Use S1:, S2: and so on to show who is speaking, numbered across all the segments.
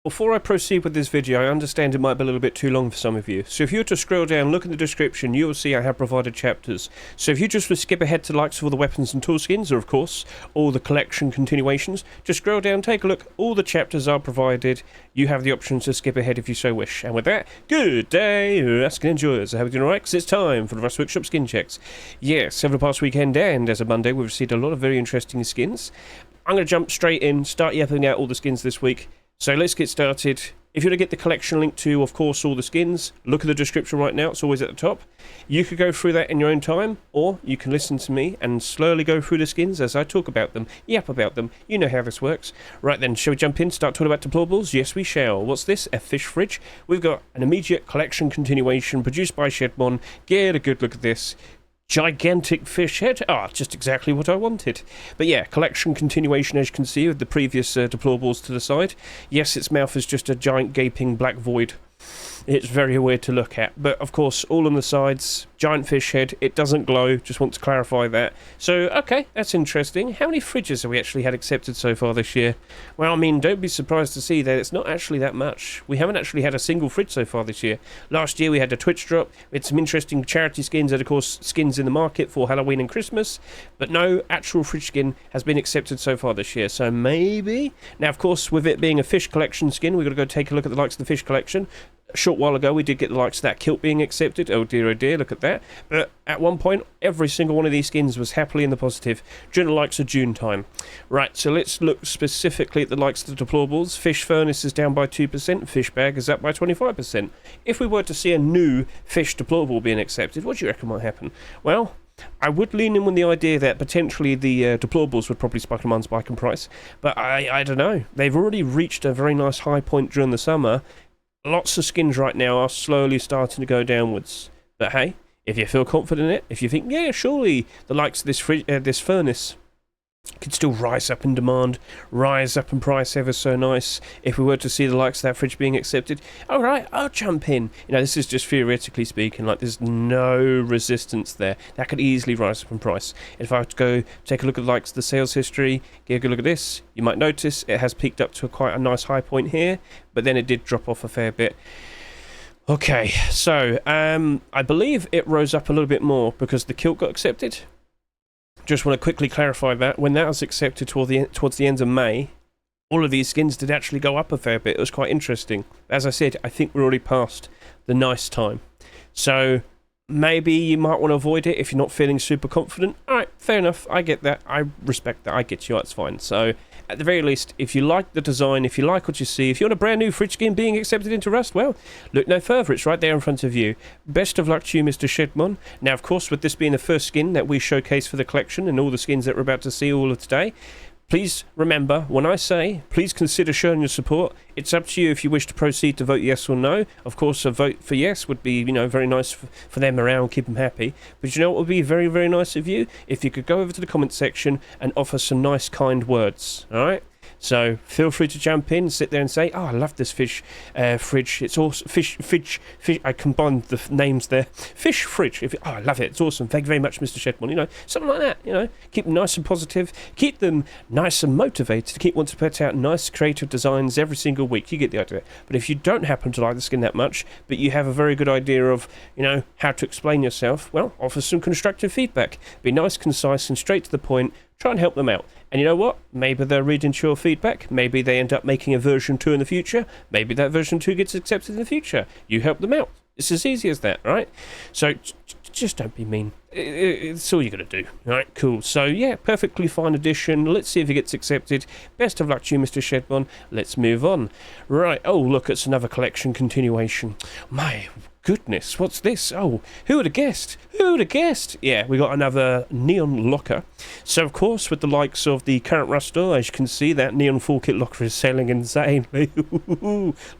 S1: Before I proceed with this video, I understand it might be a little bit too long for some of you. So if you were to scroll down, look in the description, you will see I have provided chapters. So if you just would skip ahead to the likes of all the weapons and tool skins, or of course, all the collection continuations, just scroll down, take a look, all the chapters are provided. You have the option to skip ahead if you so wish. And with that, good day, skin enjoyers. I hope you're doing alright, because it's time for the Rust Workshop skin checks. Yes, over the past weekend and as of Monday, we've received a lot of very interesting skins. I'm going to jump straight in, start yapping out all the skins this week. So let's get started. If you want to get the collection link to, of course, all the skins, look at the description right now. It's always at the top. You could go through that in your own time, or you can listen to me and slowly go through the skins as I talk about them, yap about them. You know how this works. Right then, shall we jump in, start talking about deployables? Yes, we shall. What's this? A fish fridge. We've got an immediate collection continuation produced by Shedmon. Get a good look at this. Gigantic fish head. Just exactly what I wanted. But yeah, collection continuation, as you can see, with the previous deployables to the side. Yes, its mouth is just a giant gaping black void. It's very weird to look at, but of course, all on the sides, giant fish head, it doesn't glow, just want to clarify that. So, okay, that's interesting. How many fridges have we actually had accepted so far this year? Well, I mean, don't be surprised to see that it's not actually that much. We haven't actually had a single fridge so far this year. Last year we had a Twitch drop, we had some interesting charity skins, and of course, skins in the market for Halloween and Christmas, but no actual fridge skin has been accepted so far this year, so maybe? Now, of course, with it being a fish collection skin, we've got to go take a look at the likes of the fish collection. A short while ago we did get the likes of that kilt being accepted. Oh dear, look at that. But at one point, every single one of these skins was happily in the positive during the likes of June time. Right, so let's look specifically at the likes of the deployables. Fish furnace is down by 2%, fish bag is up by 25%. If we were to see a new fish deployable being accepted, what do you reckon might happen? Well, I would lean in with the idea that potentially the deployables would probably spike in price, but I don't know. They've already reached a very nice high point during the summer. Lots of skins right now are slowly starting to go downwards. But hey, if you feel confident in it, if you think, yeah, surely the likes of this furnace could still rise up in demand, rise up in price ever so nice, if we were to see the likes of that fridge being accepted, alright, I'll jump in. You know, this is just theoretically speaking, like there's no resistance there. That could easily rise up in price. If I were to go take a look at the likes of the sales history, get a good look at this, you might notice it has peaked up to quite a nice high point here, but then it did drop off a fair bit. Okay, so I believe it rose up a little bit more because the kilt got accepted. Just want to quickly clarify that. When that was accepted towards the end of May, all of these skins did actually go up a fair bit. It was quite interesting. As I said, I think we're already past the nice time. So maybe you might want to avoid it if you're not feeling super confident. Alright, fair enough. I get that. I respect that. I get you. That's fine. So at the very least, if you like the design, if you like what you see, if you want a brand new fridge skin being accepted into Rust, well, look no further. It's right there in front of you. Best of luck to you, Mr. Shedmon. Now, of course, with this being the first skin that we showcase for the collection and all the skins that we're about to see all of today, please remember, when I say, please consider showing your support. It's up to you if you wish to proceed to vote yes or no. Of course, a vote for yes would be, very nice for them around, keep them happy. But you know what would be very, very nice of you? If you could go over to the comment section and offer some nice, kind words. All right? So feel free to jump in, sit there and say, I love this fish fridge. It's awesome. Fish. I combined the names there. Fish fridge. I love it. It's awesome. Thank you very much, Mr. Shedmon. Something like that. Keep them nice and positive. Keep them nice and motivated to keep wanting to put out nice, creative designs every single week. You get the idea. But if you don't happen to like the skin that much, but you have a very good idea of, how to explain yourself, well, offer some constructive feedback. Be nice, concise, and straight to the point. Try and help them out. And you know what? Maybe they'll read into your feedback. Maybe they end up making a version 2 in the future. Maybe that version 2 gets accepted in the future. You help them out. It's as easy as that, right? So just don't be mean. It's all you got to do. All right, cool. So yeah, perfectly fine addition. Let's see if it gets accepted. Best of luck to you, Mr. Shedmon. Let's move on. Right. Oh, look, it's another collection continuation. My goodness, what's this? Oh, who would have guessed? Who would have guessed? Yeah, we got another neon locker. So, of course, with the likes of the current Rust store, as you can see, that neon full kit locker is selling insanely.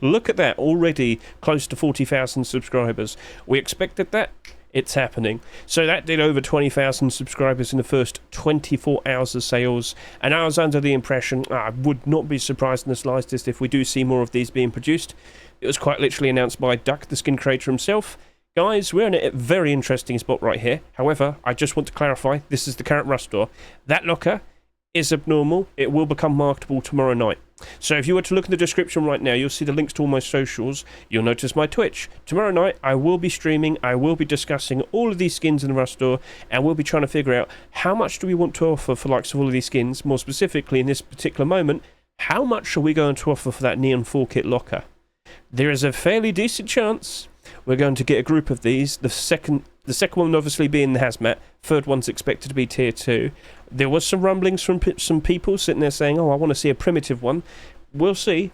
S1: Look at that, already close to 40,000 subscribers. We expected that. It's happening. So that did over 20,000 subscribers in the first 24 hours of sales, and I was under the impression, I would not be surprised in the slightest if we do see more of these being produced. It was quite literally announced by Duck, the skin creator himself. Guys, we're in a very interesting spot right here. However, I just want to clarify, this is the current Rust store. That locker is abnormal. It will become marketable tomorrow night. So if you were to look in the description right now, you'll see the links to all my socials. You'll notice my Twitch. Tomorrow night, I will be streaming. I will be discussing all of these skins in the Rust store, and we'll be trying to figure out how much do we want to offer for likes of all of these skins. More specifically, in this particular moment, how much are we going to offer for that Neon 4 kit locker? There is a fairly decent chance we're going to get a group of these. The second one obviously being the Hazmat. Third one's expected to be tier 2. There was some rumblings from some people sitting there saying, oh, I want to see a primitive one. We'll see.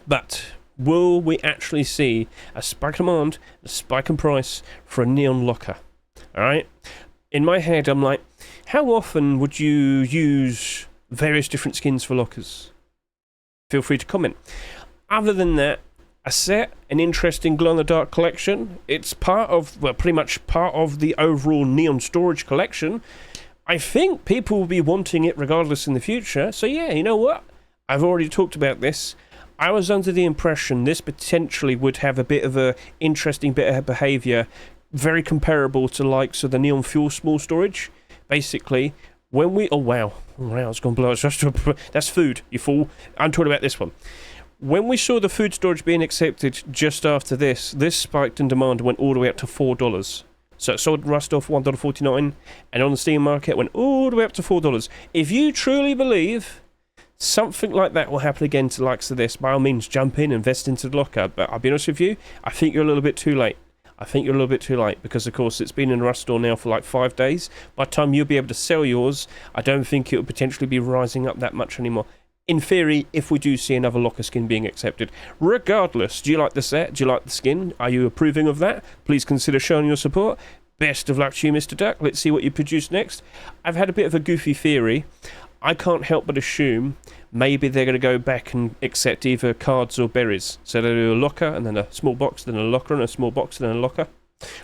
S1: But will we actually see a spike in demand, a spike in price for a Neon locker? Alright? In my head, I'm like, how often would you use various different skins for lockers? Feel free to comment. Other than that, a set, an interesting glow-in-the-dark collection. It's part of, well, pretty much part of the overall Neon storage collection. I think people will be wanting it regardless in the future. So yeah, you know what? I've already talked about this. I was under the impression this potentially would have a bit of a interesting bit of behaviour, very comparable to likes of the Neon Fuel small storage. Basically, when we... Oh, wow. It's gone below. That's food, you fool. I'm talking about this one. When we saw the food storage being accepted just after this spiked in demand and went all the way up to $4. So it sold Rust off $1.49, and on the Steam market went all the way up to $4. If you truly believe something like that will happen again to the likes of this, by all means jump in, invest into the locker. But I'll be honest with you, I think you're a little bit too late. Because of course it's been in the Rust store now for like 5 days. By the time you'll be able to sell yours, I don't think it will potentially be rising up that much anymore. In theory, if we do see another locker skin being accepted. Regardless, do you like the set? Do you like the skin? Are you approving of that? Please consider showing your support. Best of luck to you, Mr. Duck. Let's see what you produce next. I've had a bit of a goofy theory. I can't help but assume maybe they're going to go back and accept either cards or berries. So they'll do a locker, and then a small box, then a locker, and a small box, then a locker.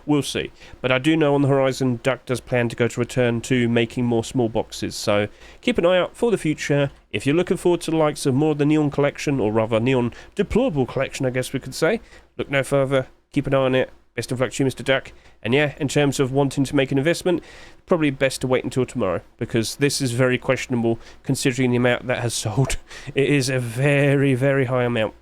S1: We'll see. But I do know on the horizon, Duck does plan to return to making more small boxes. So keep an eye out for the future. If you're looking forward to the likes of more of the Neon collection, or rather Neon Deployable collection, I guess we could say, look no further. Keep an eye on it. Best of luck to you, Mr. Duck. And yeah, in terms of wanting to make an investment, probably best to wait until tomorrow, because this is very questionable considering the amount that has sold. It is a very, very high amount.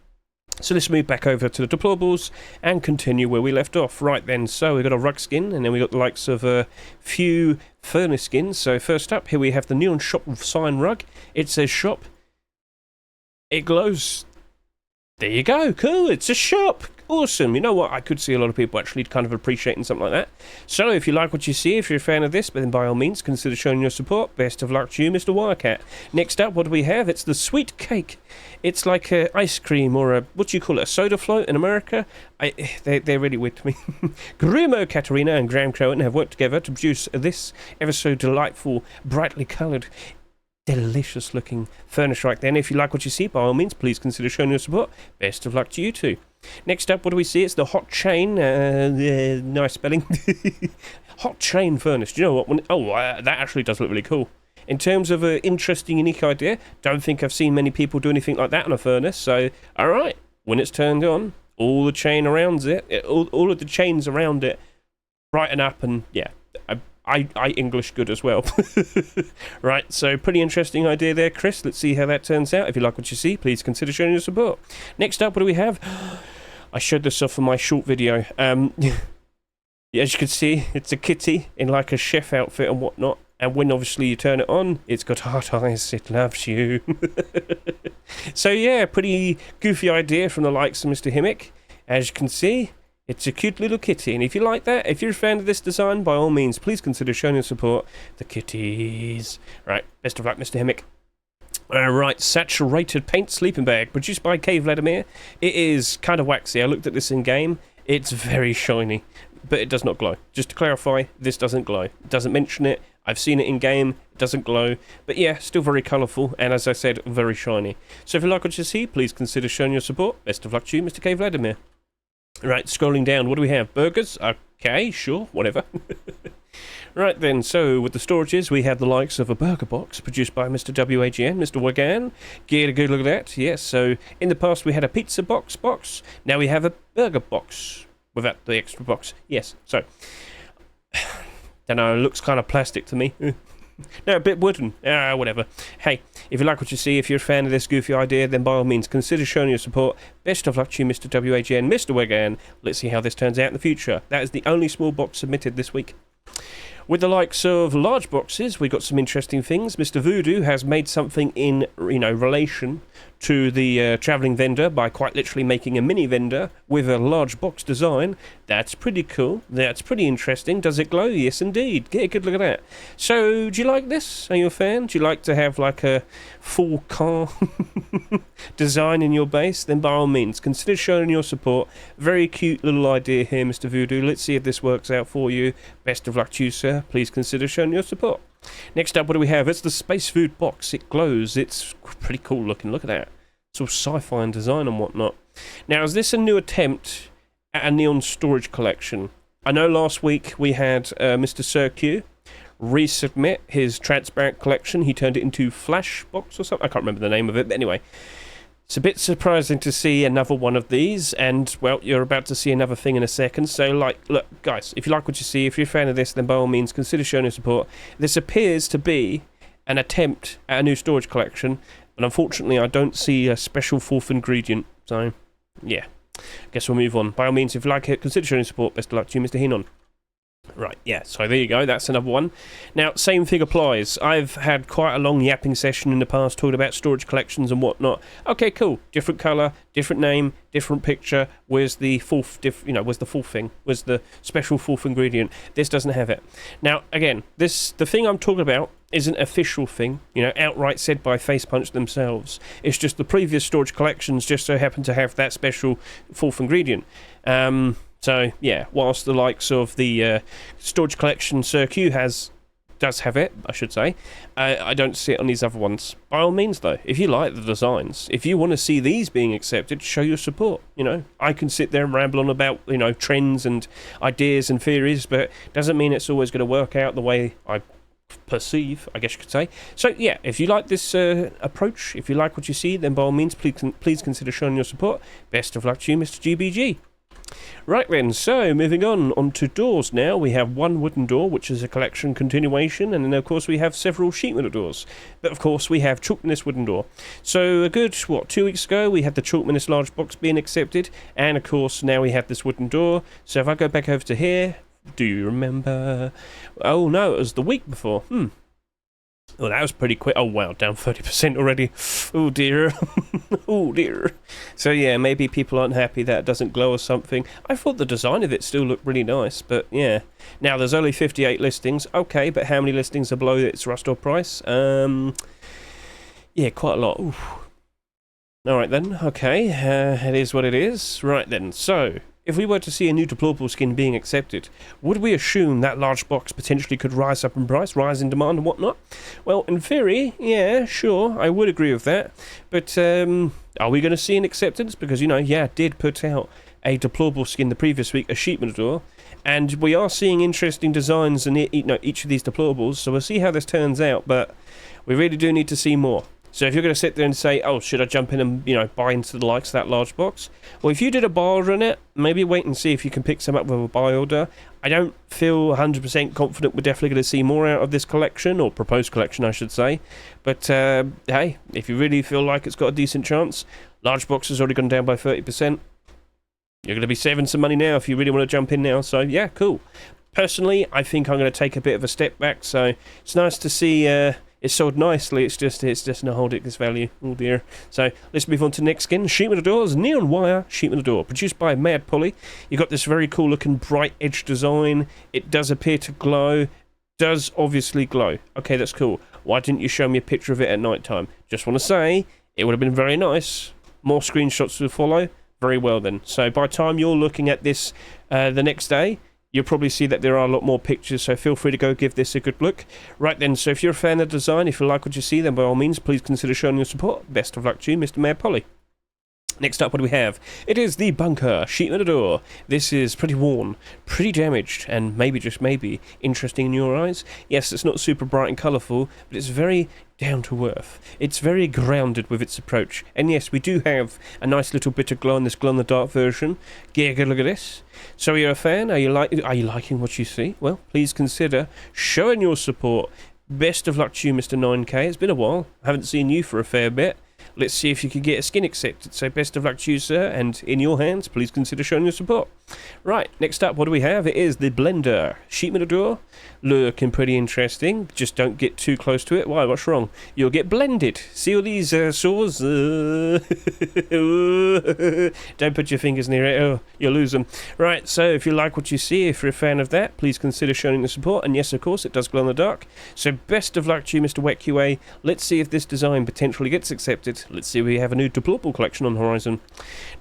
S1: So let's move back over to the deployables and continue where we left off. Right then, so we've got a rug skin, and then we got the likes of a few furnace skins. So first up, here we have the Neon Shop sign rug. It says shop. It glows. There you go, cool, it's a shop. Awesome. You know what, I could see a lot of people actually kind of appreciating something like that. So if you like what you see, if you're a fan of this, then by all means consider showing your support. Best of luck to you, Mr. Wirecat. Next up, what do we have? It's the sweet cake. It's like a ice cream, or a, what do you call it, a soda float in America? They're really weird to me. Grumo, Katarina and Graham Crowan have worked together to produce this ever so delightful, brightly coloured, delicious looking furnish right then. If you like what you see, by all means please consider showing your support. Best of luck to you too. Next up, what do we see? It's the hot chain, nice spelling. Hot chain furnace. Do you know what? That actually does look really cool. In terms of an interesting, unique idea, don't think I've seen many people do anything like that on a furnace. So, alright, when it's turned on, all the chain around it, all of the chains around it brighten up, and yeah, I English good as well. Right, so pretty interesting idea there, Chris. Let's see how that turns out. If you like what you see, please consider showing your support. Next up, what do we have? I showed this off in my short video. As you can see, it's a kitty in like a chef outfit and whatnot. And when obviously you turn it on, it's got heart eyes, it loves you. So yeah, pretty goofy idea from the likes of Mr. Himmick. As you can see, it's a cute little kitty, and if you like that, if you're a fan of this design, by all means, please consider showing your support. The kitties. Right, best of luck, Mr. Himmick. Alright, Satchel rated paint sleeping bag, produced by K. Vladimir. It is kind of waxy. I looked at this in game. It's very shiny, but it does not glow. Just to clarify, this doesn't glow. It doesn't mention it. I've seen it in game. It doesn't glow. But yeah, still very colourful, and as I said, very shiny. So if you like what you see, please consider showing your support. Best of luck to you, Mr. K. Vladimir. Right, scrolling down, what do we have? Burgers? Okay, sure, whatever. Right then, so with the storages, we have the likes of a burger box produced by Mr. WAGN, Mr. Wagan. Get a good look at that. Yes, so in the past we had a pizza box. Now we have a burger box without the extra box. Yes, so don't know, it looks kind of plastic to me. No, a bit wooden. Whatever. Hey, if you like what you see, if you're a fan of this goofy idea, then by all means consider showing your support. Best of luck to you, Mr. WAGN, Mr. Wegan. Let's see how this turns out in the future. That is the only small box submitted this week. With the likes of large boxes, we got some interesting things. Mr. Voodoo has made something in, relation to the travelling vendor by quite literally making a mini vendor with a large box design. That's pretty cool. That's pretty interesting. Does it glow? Yes, indeed. Get a good look at that. So, do you like this? Are you a fan? Do you like to have like a full car design in your base? Then by all means, consider showing your support. Very cute little idea here, Mr. Voodoo. Let's see if this works out for you. Best of luck to you, sir. Please consider showing your support. Next up, what do we have? It's the Space Food box. It glows. It's pretty cool looking. Look at that. Sort of sci-fi in design and whatnot. Now, is this a new attempt at a neon storage collection? I know last week we had Mr. Sir resubmit his transparent collection. He turned it into Flash box or something. I can't remember the name of it, but anyway. It's a bit surprising to see another one of these, and, well, you're about to see another thing in a second. So, look, guys, if you like what you see, if you're a fan of this, then by all means, consider showing your support. This appears to be an attempt at a new storage collection, but unfortunately, I don't see a special fourth ingredient. So, yeah, I guess we'll move on. By all means, if you like it, consider showing your support. Best of luck to you, Mr. Hinon. Right, yeah, so there you go, that's another one. Now, same thing applies. I've had quite a long yapping session in the past talking about storage collections and whatnot. Okay, cool, different colour, different name, different picture. Where's the fourth, where's the fourth thing? Where's the special fourth ingredient? This doesn't have it. Now, again, the thing I'm talking about isn't an official thing, outright said by Facepunch themselves. It's just the previous storage collections just so happen to have that special fourth ingredient. So, yeah, whilst the likes of the storage collection Sir Q does have it, I should say, I don't see it on these other ones. By all means, though, if you like the designs, if you want to see these being accepted, show your support, I can sit there and ramble on about, trends and ideas and theories, but it doesn't mean it's always going to work out the way I perceive, I guess you could say. So, yeah, if you like this approach, if you like what you see, then by all means, please consider showing your support. Best of luck to you, Mr. GBG. Right then, so moving on to doors now. We have one wooden door, which is a collection continuation, and then of course we have several sheet metal doors. But of course we have Chalk Menace wooden door. So a good, 2 weeks ago we had the Chalk Menace large box being accepted, and of course now we have this wooden door. So if I go back over to here, do you remember? Oh no, it was the week before. Well, that was pretty quick. Oh, wow, down 30% already. Oh, dear. Oh, dear. So, yeah, maybe people aren't happy that it doesn't glow or something. I thought the design of it still looked really nice, but, yeah. Now, there's only 58 listings. Okay, but how many listings are below its rust or price? Yeah, quite a lot. Oof. All right, then. Okay, it is what it is. Right, then. So, if we were to see a new deployable skin being accepted, would we assume that large box potentially could rise up in price, rise in demand and whatnot? Well, in theory, yeah, sure, I would agree with that. But are we going to see an acceptance? Because, did put out a deployable skin the previous week, a sheet metal door, and we are seeing interesting designs in each of these deployables, so we'll see how this turns out, but we really do need to see more. So if you're going to sit there and say, oh, should I jump in and, buy into the likes of that large box? Well, if you did a buy order on it, maybe wait and see if you can pick some up with a buy order. I don't feel 100% confident we're definitely going to see more out of this collection, or proposed collection, I should say. But, hey, if you really feel like it's got a decent chance, large box has already gone down by 30%. You're going to be saving some money now if you really want to jump in now. So, yeah, cool. Personally, I think I'm going to take a bit of a step back. So it's nice to see... it's sold nicely, it's just not holding this value. Oh dear. So let's move on to the next skin. Sheet metal doors, neon wire sheet metal door, produced by Mad Polly. You got this very cool looking bright edge design. It does appear to glow. Does obviously glow. Okay, that's cool. Why didn't you show me a picture of it at night time? Just want to say, it would have been very nice. More screenshots to follow. Very well then. So by the time you're looking at this the next day, you'll probably see that there are a lot more pictures, so feel free to go give this a good look. Right then, so if you're a fan of the design, if you like what you see, then by all means, please consider showing your support. Best of luck to you, Mr. Mad Polly. Next up, what do we have? It is the Bunker sheet metal door. This is pretty worn, pretty damaged, and maybe, just maybe, interesting in your eyes. Yes, it's not super bright and colourful, but it's very down to earth. It's very grounded with its approach. And yes, we do have a nice little bit of glow in this glow-in-the-dark version. Get a good look at this. So you're a fan? Are you liking what you see? Well, please consider showing your support. Best of luck to you, Mr. 9K. It's been a while. I haven't seen you for a fair bit. Let's see if you can get a skin accepted. So best of luck to you, sir, and in your hands, please consider showing your support. Right, next up, what do we have? It is the blender. Sheet metal door. Looking pretty interesting. Just don't get too close to it. Why? What's wrong? You'll get blended. See all these saws? Don't put your fingers near it. Oh, you'll lose them. Right, so if you like what you see, if you're a fan of that, please consider showing the support. And yes, of course, it does glow in the dark. So best of luck to you, Mr. Wet QA. Let's see if this design potentially gets accepted. Let's see if we have a new deployable collection on the horizon.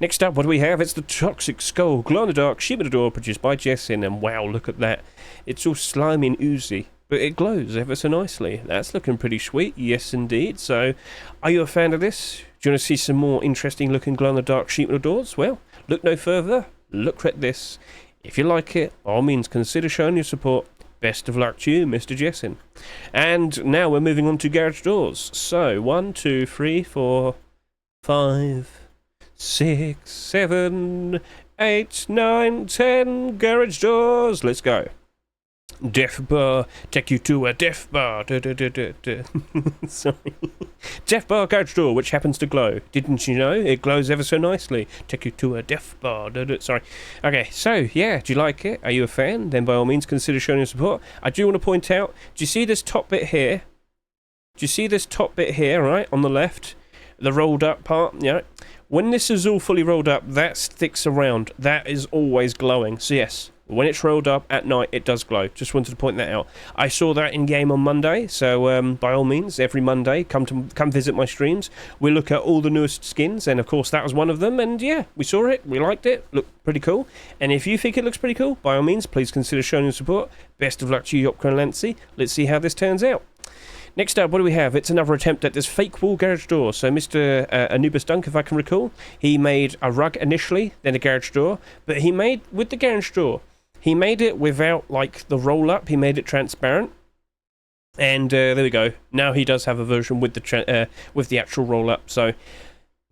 S1: Next up, what do we have? It's the Toxic Skull glow in the dark sheet metal door produced by Jessin. And wow, look at that. It's all slimy and oozy, but it glows ever so nicely. That's looking pretty sweet. Yes, indeed. So, are you a fan of this? Do you want to see some more interesting looking glow in the dark sheet metal doors? Well, look no further. Look at this. If you like it, by all means, consider showing your support. Best of luck to you, Mr. Jessin. And now we're moving on to garage doors. So, 1, 2, 3, 4, 5, 6, 7, 8, 9, 10 garage doors. Let's go. Death bar, take you to a death bar. Sorry. Death bar garage door, which happens to glow. Didn't you know? It glows ever so nicely. Take you to a death bar. Sorry. Okay, so, yeah, do you like it? Are you a fan? Then by all means, consider showing your support. I do want to point out, do you see this top bit here? Do you see this top bit here, right, on the left? The rolled up part, yeah. When this is all fully rolled up, that sticks around. That is always glowing. So, yes. When it's rolled up at night, it does glow. Just wanted to point that out. I saw that in game on Monday, so by all means, every Monday, come visit my streams. We look at all the newest skins, and of course that was one of them. And yeah, we saw it, we liked it, looked pretty cool. And if you think it looks pretty cool, by all means, please consider showing your support. Best of luck to you, Yopka and Lancy. Let's see how this turns out. Next up, what do we have? It's another attempt at this fake wall garage door. So Mr. Anubis Dunk, if I can recall, he made a rug initially, then a garage door, but he made, with the garage door, he made it without, like, the roll-up. He made it transparent. And there we go. Now he does have a version with the actual roll-up. So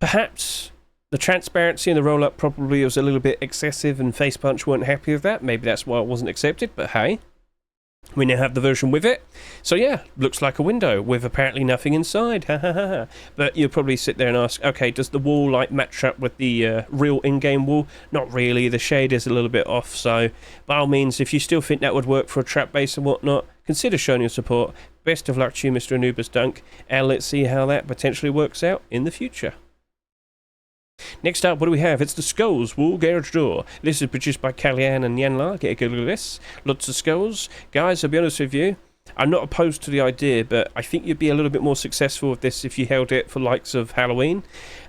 S1: perhaps the transparency in the roll-up probably was a little bit excessive and Face Punch weren't happy with that. Maybe that's why it wasn't accepted. But hey, we now have the version with it. So yeah, looks like a window with apparently nothing inside. Ha ha ha. But you'll probably sit there and ask, okay, does the wall like match up with the real in-game wall? Not really. The shade is a little bit off. So by all means, if you still think that would work for a trap base and whatnot, consider showing your support. Best of luck to you, Mr. Anubis Dunk. And let's see how that potentially works out in the future. Next up, what do we have? It's the Skulls Wall Garage Door. This is produced by Kalyan and Yanla. Get a good look at this. Lots of skulls. Guys, I'll be honest with you, I'm not opposed to the idea, but I think you'd be a little bit more successful with this if you held it for likes of Halloween.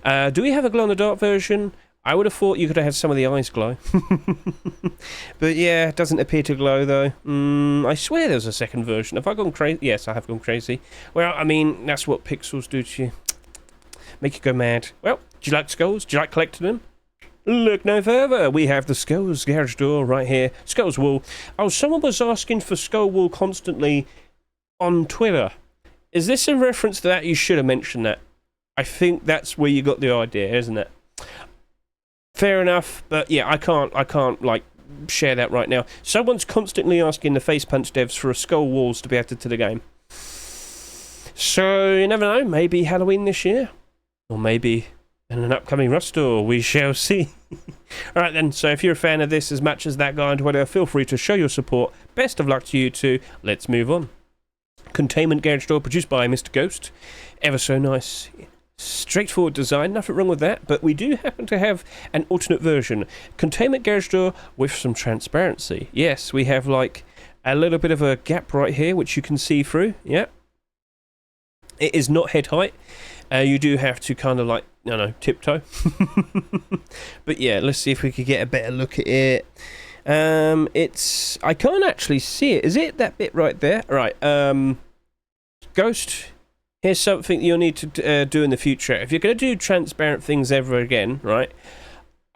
S1: Do we have a glow-in-the-dark version? I would have thought you could have had some of the eyes glow. But yeah, it doesn't appear to glow though. I swear there's a second version. Have I gone crazy? Yes, I have gone crazy. Well, I mean, that's what pixels do to you. Make you go mad. Well, do you like skulls? Do you like collecting them? Look no further. We have the Skulls Garage Door right here. Skulls Wall. Oh, someone was asking for Skull Wall constantly on Twitter. Is this a reference to that? You should have mentioned that. I think that's where you got the idea, isn't it? Fair enough, but yeah, I can't like share that right now. Someone's constantly asking the Face Punch devs for a Skull Walls to be added to the game. So you never know. Maybe Halloween this year. Or maybe in an upcoming Rust store, we shall see. Alright then, so if you're a fan of this as much as that guy on Twitter, feel free to show your support. Best of luck to you too. Let's move on. Containment Garage Door produced by Mr. Ghost. Ever so nice. Straightforward design, nothing wrong with that, but we do happen to have an alternate version. Containment Garage Door with some transparency. Yes, we have like a little bit of a gap right here, which you can see through. Yeah. It is not head height. You do have to kind of like, tiptoe. But yeah, let's see if we could get a better look at it. I can't actually see it. Is it that bit right there? Right. Ghost, here's something you'll need to do in the future. If you're going to do transparent things ever again, right?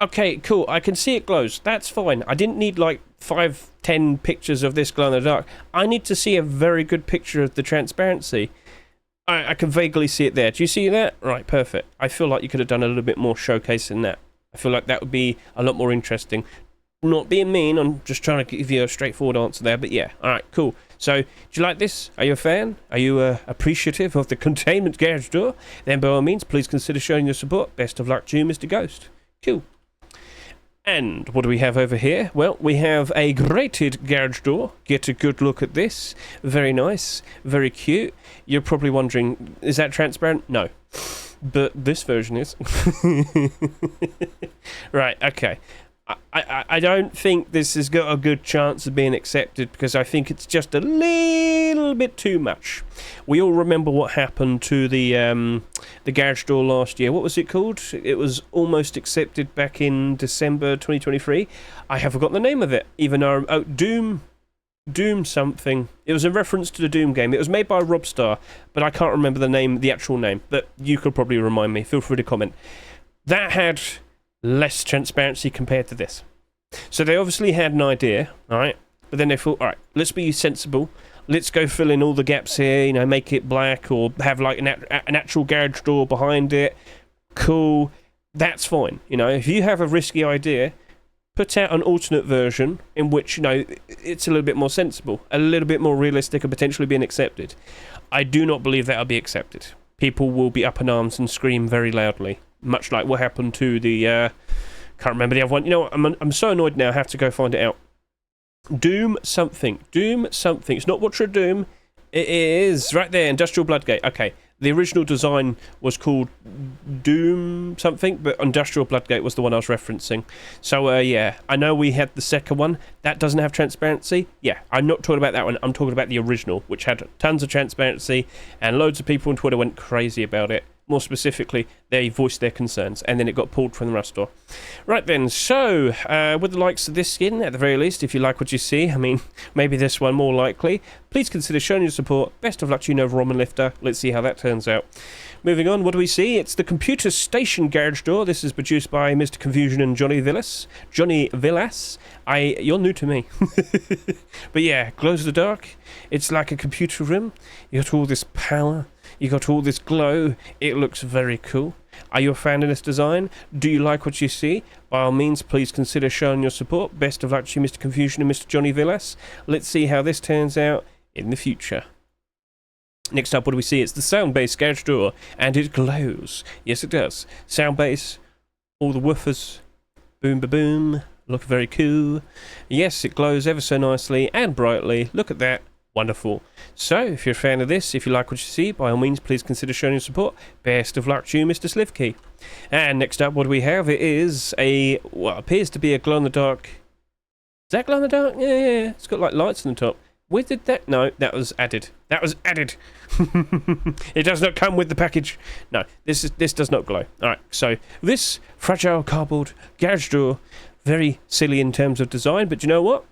S1: Okay, cool. I can see it glows. That's fine. I didn't need like 5-10 pictures of this glow in the dark. I need to see a very good picture of the transparency. I can vaguely see it there. Do you see that? Right, perfect. I feel like you could have done a little bit more showcasing that. I feel like that would be a lot more interesting. not being mean, I'm just trying to give you a straightforward answer there, but yeah, alright, cool. So, do you like this? Are you a fan? Are you appreciative of the containment garage door? Then by all means, please consider showing your support. Best of luck to you, Mr. Ghost. Cool. And what do we have over here? Well, we have a grated garage door. Get a good look at this. Very nice, very cute. You're probably wondering, is that transparent? No. But this version is. Right, okay. I don't think this has got a good chance of being accepted because I think it's just a little bit too much. We all remember what happened to the garage door last year. What was it called? It was almost accepted back in December 2023. I have forgotten the name of it. Even though Doom something. It was a reference to the Doom game. It was made by Robstar, but I can't remember the actual name. But you could probably remind me. Feel free to comment. That had less transparency compared to this. So they obviously had an idea, alright? But then they thought, alright, let's be sensible. Let's go fill in all the gaps here, you know, make it black or have like an actual garage door behind it. Cool. That's fine. You know, if you have a risky idea, put out an alternate version in which, you know, it's a little bit more sensible, a little bit more realistic and potentially being accepted. I do not believe that'll be accepted. People will be up in arms and scream very loudly. Much like what happened to the, can't remember the other one. You know, I'm so annoyed now, I have to go find it out. Doom something. Doom something. It's not Watcher of Doom. It is right there, Industrial Bloodgate. Okay, the original design was called Doom something, but Industrial Bloodgate was the one I was referencing. So, yeah, I know we had the second one. That doesn't have transparency. Yeah, I'm not talking about that one. I'm talking about the original, which had tons of transparency, and loads of people on Twitter went crazy about it. More specifically, they voiced their concerns, and then it got pulled from the Rust store. Right then, so, with the likes of this skin, at the very least, if you like what you see, I mean, maybe this one more likely, please consider showing your support. Best of luck to you, Nova Roman Lifter. Let's see how that turns out. Moving on, what do we see? It's the Computer Station Garage Door. This is produced by Mr. Confusion and Johnny Villas. You're new to me. But yeah, glows in the dark. It's like a computer room. You got all this power. You got all this glow. It looks very cool. Are you a fan of this design? Do you like what you see? By all means, please consider showing your support. Best of luck to you, Mr. Confusion and Mr. Johnny Villas. Let's see how this turns out in the future. Next up, what do we see? It's the sound bass garage door, and it glows. Yes, it does. Sound bass, all the woofers, boom ba boom, look very cool. Yes, it glows ever so nicely and brightly. Look at that. Wonderful. So, if you're a fan of this, if you like what you see, by all means, please consider showing your support. Best of luck to you, Mr. Slivkey. And next up, what do we have? It is a, what appears to be a glow-in-the-dark. Is that glow-in-the-dark? Yeah. It's got, like, lights on the top. Where did that? No, that was added. That was added. It does not come with the package. No, this does not glow. Alright, so, this fragile cardboard garage door, very silly in terms of design, but you know what?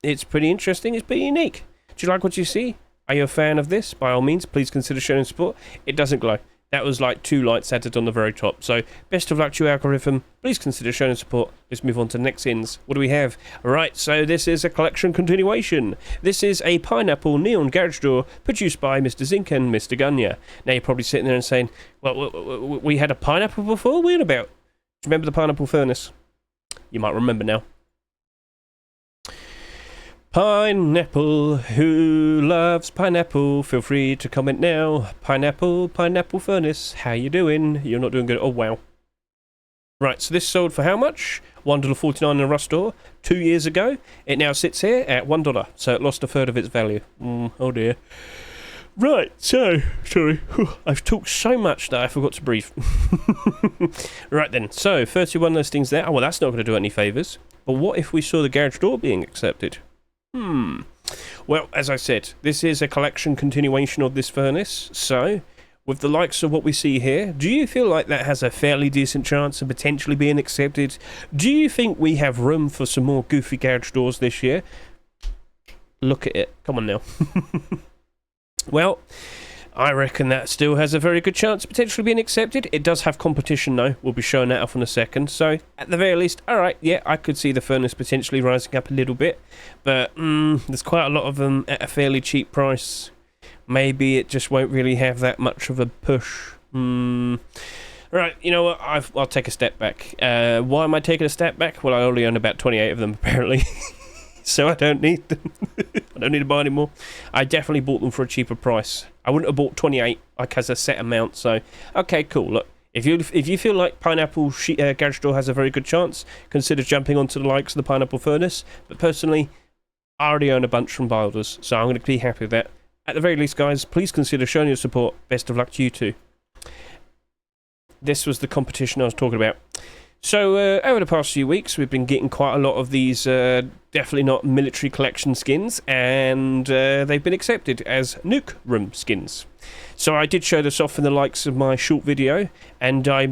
S1: It's pretty interesting. It's pretty unique. Do you like what you see? Are you a fan of this? By all means, please consider showing support. It doesn't glow. That was like 2 lights added on the very top. So, best of luck to your algorithm. Please consider showing support. Let's move on to the next skins. What do we have? Right, so this is a collection continuation. This is a pineapple neon garage door produced by Mr. Zink and Mr. Gunya. Now you're probably sitting there and saying, well, we had a pineapple before? What about? Do you remember the pineapple furnace? You might remember now. Pineapple, who loves pineapple? Feel free to comment now. Pineapple furnace, how you doing? You're not doing good. Oh, wow. Right, so this sold for how much? $1.49 in a Rust store 2 years ago. It now sits here at $1, so it lost a third of its value. Oh, dear. Right, so, sorry, I've talked so much that I forgot to breathe. Right then, so 31 listings there. Oh, well, that's not going to do any favours. But what if we saw the garage door being accepted? Well, as I said, this is a collection continuation of this furnace, so with the likes of what we see here, do you feel like that has a fairly decent chance of potentially being accepted? Do you think we have room for some more goofy garage doors this year? Look at it. Come on now. Well, I reckon that still has a very good chance of potentially being accepted. It does have competition though. We'll be showing that off in a second. So, at the very least, alright, yeah, I could see the furnace potentially rising up a little bit. But, there's quite a lot of them at a fairly cheap price. Maybe it just won't really have that much of a push. Right, you know what? I'll take a step back. Why am I taking a step back? Well, I only own about 28 of them, apparently. So I don't need them. I don't need to buy any more. I definitely bought them for a cheaper price. I wouldn't have bought 28 like as a set amount. So, okay, cool. Look, if you feel like Pineapple Garage Door has a very good chance, consider jumping onto the likes of the Pineapple Furnace. But personally, I already own a bunch from Bilders, so I'm going to be happy with that. At the very least, guys, please consider showing your support. Best of luck to you too. This was the competition I was talking about. So, over the past few weeks, we've been getting quite a lot of these definitely not military collection skins, and they've been accepted as Nuke Room skins. So I did show this off in the likes of my short video, and I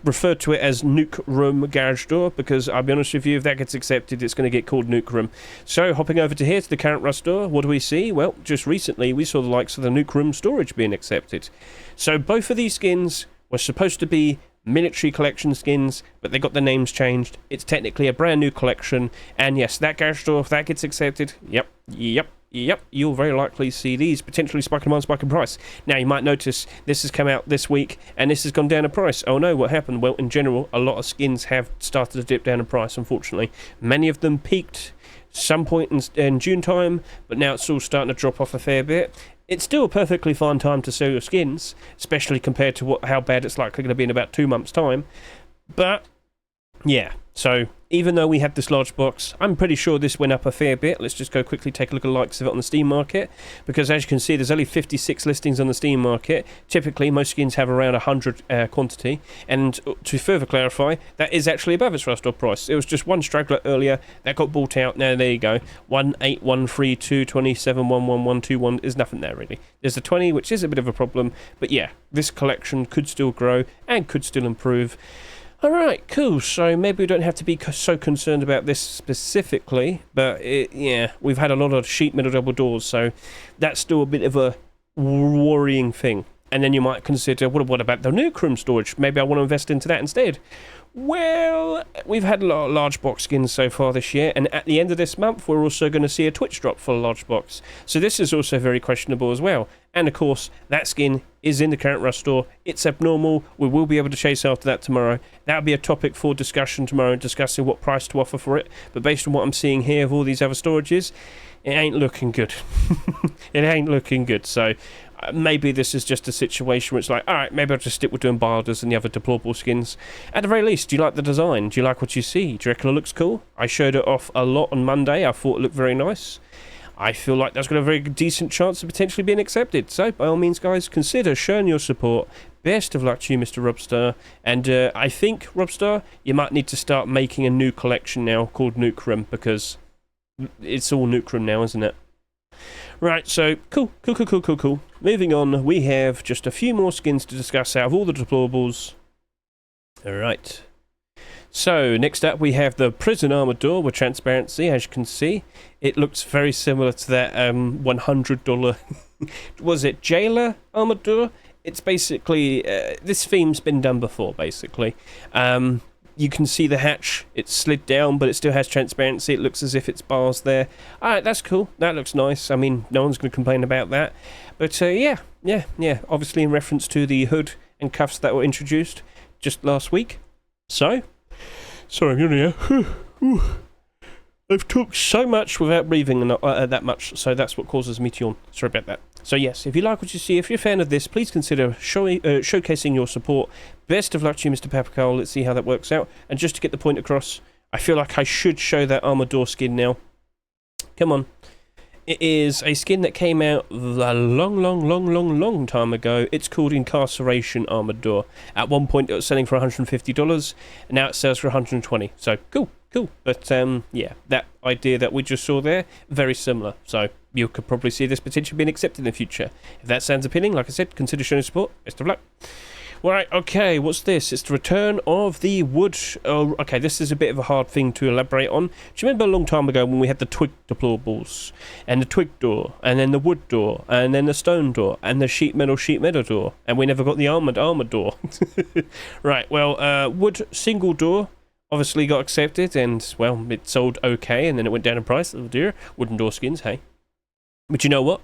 S1: referred to it as Nuke Room Garage Door, because I'll be honest with you, if that gets accepted, it's going to get called Nuke Room. So, hopping over to here, to the current Rust Door, what do we see? Well, just recently, we saw the likes of the Nuke Room Storage being accepted. So, both of these skins were supposed to be military collection skins, but they got the names changed. It's technically a brand new collection, and yes, that Garage Door, if that gets accepted, yep, you'll very likely see these potentially spiking demand, spiking price. Now, you might notice this has come out this week, and this has gone down in price. Oh no, what happened? Well, in general, a lot of skins have started to dip down in price, unfortunately. Many of them peaked some point in June time, but now it's all starting to drop off a fair bit. It's still a perfectly fine time to sell your skins, especially compared to how bad it's likely going to be in about 2 months' time. But, yeah, so even though we had this large box, I'm pretty sure this went up a fair bit. Let's just go quickly take a look at the likes of it on the Steam market, because as you can see, there's only 56 listings on the Steam market. Typically, most skins have around 100 quantity, and to further clarify, that is actually above its Rust Door price. It was just one straggler earlier that got bought out. Now, there you go. 18132271121 is nothing there, really. There's a 20, which is a bit of a problem, but yeah, this collection could still grow and could still improve. Alright, cool, so maybe we don't have to be so concerned about this specifically, but yeah, we've had a lot of sheet metal double doors, so that's still a bit of a worrying thing. And then you might consider, what about the Nuke Room storage? Maybe I want to invest into that instead. Well, we've had a lot of large box skins so far this year, and at the end of this month, we're also going to see a Twitch drop for a large box. So this is also very questionable as well. And of course, that skin is in the current Rust Door. It's abnormal. We will be able to chase after that tomorrow. That'll be a topic for discussion tomorrow, discussing what price to offer for it. But based on what I'm seeing here of all these other storages, it ain't looking good. It ain't looking good. So maybe this is just a situation where it's like, alright, maybe I'll just stick with doing Bilders and the other deployable skins. At the very least, do you like the design? Do you like what you see? Do you reckon it looks cool? I showed it off a lot on Monday. I thought it looked very nice. I feel like that's got a very decent chance of potentially being accepted. So, by all means, guys, consider showing your support. Best of luck to you, Mr. Robstar. And I think, Robstar, you might need to start making a new collection now called Nuke Room, because it's all Nuke Room now, isn't it? Right, so, cool. Moving on, we have just a few more skins to discuss out of all the deployables. Alright. So, next up we have the Prison Armour Door with transparency, as you can see. It looks very similar to that $100, was it Jailer Armour Door? It's basically, this theme's been done before, basically. You can see the hatch, it's slid down, but it still has transparency. It looks as if it's bars there. Alright, that's cool. That looks nice. I mean, no one's going to complain about that. But yeah. Obviously in reference to the hood and cuffs that were introduced just last week. So, sorry, I'm yawning here. I've talked so much without breathing that much, so that's what causes me to yawn. Sorry about that. So yes, if you like what you see, if you're a fan of this, please consider showcasing your support. Best of luck to you, Mr. Papacal. Let's see how that works out. And just to get the point across, I feel like I should show that Armour Door skin now. Come on. It is a skin that came out a long time ago. It's called Incarceration Armour Door. At one point it was selling for $150, and now it sells for $120. So, cool. But, yeah, that idea that we just saw there, very similar. So, you could probably see this potentially being accepted in the future. If that sounds appealing, like I said, consider showing support. Best of luck. Right, okay, what's this? It's the return of the wood. Oh, okay, this is a bit of a hard thing to elaborate on. Do you remember a long time ago when we had the twig deployables, and the twig door, and then the wood door, and then the stone door, and the sheet metal door, and we never got the armored door? Right, well, wood single door obviously got accepted, and, well, it sold okay, and then it went down in price. Oh dear, wooden door skins, hey. But you know what?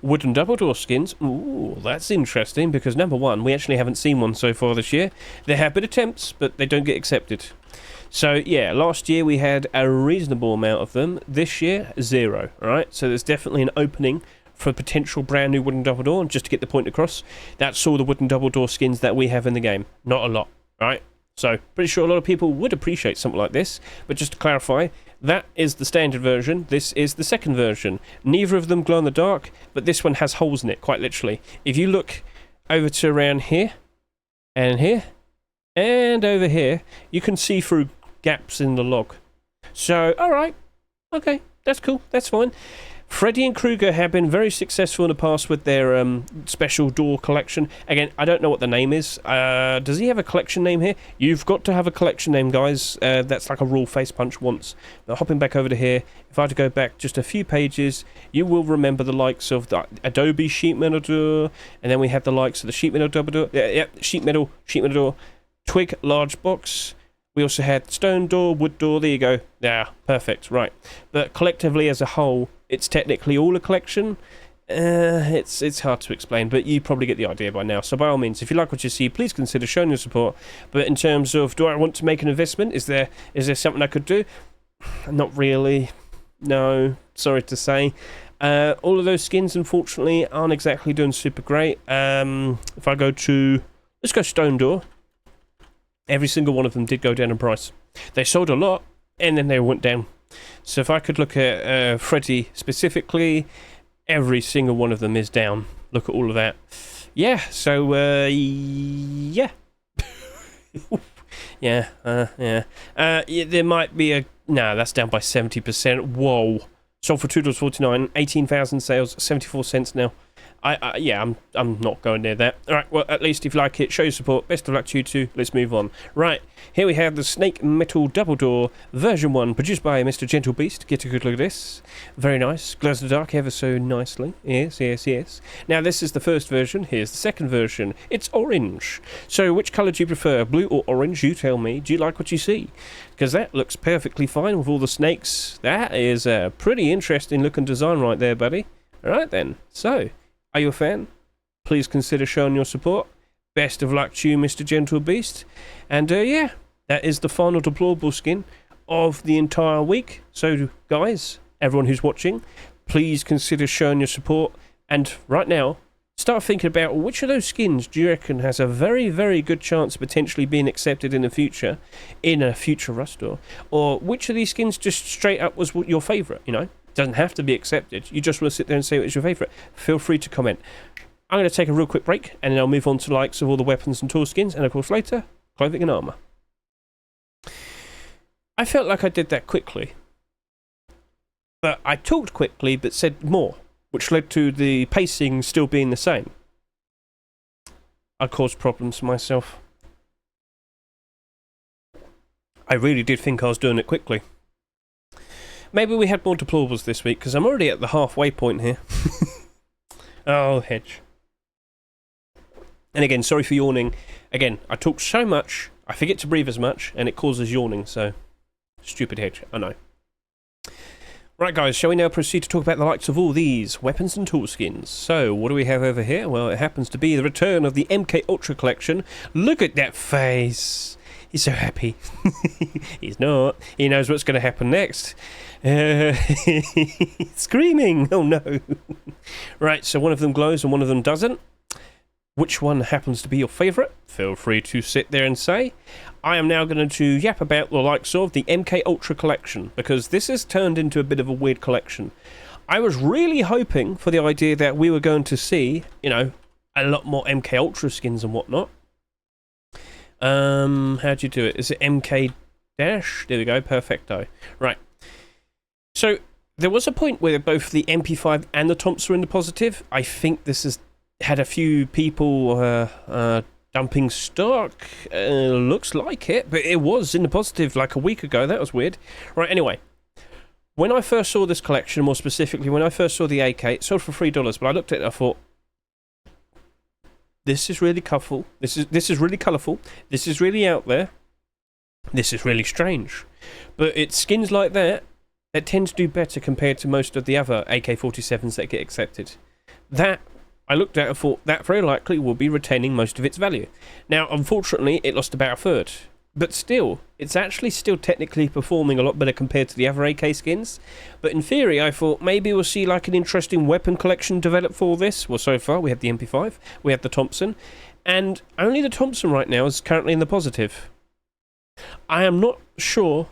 S1: Wooden double door skins. Ooh, that's interesting because number one, we actually haven't seen one so far this year. There have been attempts, but they don't get accepted. So yeah, last year we had a reasonable amount of them. This year, 0. Alright, so there's definitely an opening for potential brand new wooden double door. And just to get the point across, that's all the wooden double door skins that we have in the game. Not a lot, right? So pretty sure a lot of people would appreciate something like this. But just to clarify, that is the standard version. This is the second version. Neither of them glow in the dark, but this one has holes in it, quite literally. If you look over to around here, and here, and over here, you can see through gaps in the log. So, alright, okay, that's cool, that's fine. Freddy and Krueger have been very successful in the past with their special door collection. Again, I don't know what the name is. Does he have a collection name here? You've got to have a collection name, guys. That's like a rule Face Punch once. Now, hopping back over to here, if I had to go back just a few pages, you will remember the likes of the Adobe sheet metal door, and then we have the likes of the sheet metal double door. Yeah, sheet metal door. Twig large box. We also had stone door, wood door. There you go. Yeah, perfect. Right. But collectively as a whole, it's technically all a collection. It's hard to explain, but you probably get the idea by now. So by all means, if you like what you see, please consider showing your support. But in terms of, do I want to make an investment? Is there something I could do? Not really. No, sorry to say. All of those skins, unfortunately, aren't exactly doing super great. If I go to, let's go stone door. Every single one of them did go down in price. They sold a lot, and then they went down. So if I could look at Freddy specifically, every single one of them is down. Look at all of that. Yeah, so, yeah. Yeah. There might be a... No, that's down by 70%. Whoa. Sold for $2.49, 18,000 sales, 74 cents now. I'm not going near that. Alright, well, at least if you like it, show your support. Best of luck to you too. Let's move on. Right, here we have the Snake Metal Double Door version 1, produced by Mr. Gentle Beast. Get a good look at this. Very nice. Glows in the dark ever so nicely. Yes. Now, this is the first version. Here's the second version. It's orange. So, which colour do you prefer? Blue or orange? You tell me. Do you like what you see? Because that looks perfectly fine with all the snakes. That is a pretty interesting looking design right there, buddy. Alright then. So... are you a fan? Please consider showing your support. Best of luck to you, Mr. Gentle Beast. And yeah, that is the final deployable skin of the entire week. So guys, everyone who's watching, please consider showing your support. And right now, start thinking about which of those skins do you reckon has a very, very good chance of potentially being accepted in the future, in a future Rust store. Or which of these skins just straight up was your favourite, you know? Doesn't have to be accepted. You just want to sit there and say what's your favourite. Feel free to comment. I'm going to take a real quick break, and then I'll move on to the likes of all the weapons and tool skins, and of course later, clothing and armour. I felt like I did that quickly. But I talked quickly, but said more, which led to the pacing still being the same. I caused problems for myself. I really did think I was doing it quickly. Maybe we had more deployables this week, because I'm already at the halfway point here. Oh, Hedge. And again, sorry for yawning. Again, I talk so much, I forget to breathe as much, and it causes yawning, so... stupid Hedge, I know. Right guys, shall we now proceed to talk about the likes of all these weapons and tool skins. So, what do we have over here? Well, it happens to be the return of the MK Ultra collection. Look at that face! He's so happy. He's not. He knows what's going to happen next. Screaming! Oh no. Right, so one of them glows and one of them doesn't. Which one happens to be your favourite? Feel free to sit there and say. I am now going to yap about the likes of the MK Ultra collection, because this has turned into a bit of a weird collection. I was really hoping for the idea that we were going to see, you know, a lot more MK Ultra skins and whatnot. How'd you do it? Is it MK dash? There we go, perfecto. Right. So, there was a point where both the MP5 and the Thompson were in the positive. I think this has had a few people dumping stock. Looks like it, but it was in the positive like a week ago. That was weird. Right, anyway. When I first saw this collection, more specifically, when I first saw the AK, it sold for $3, but I looked at it and I thought, this is really colourful. This is really colourful. This is really out there. This is really strange. But it's skins like that that tend to do better compared to most of the other AK-47s that get accepted. that I looked at and thought that very likely will be retaining most of its value. Now, unfortunately, it lost about a third. But still, it's actually still technically performing a lot better compared to the other AK skins. But in theory, I thought maybe we'll see like an interesting weapon collection develop for this. Well, so far, we have the MP5, we have the Thompson, and only the Thompson right now is currently in the positive. I am not sure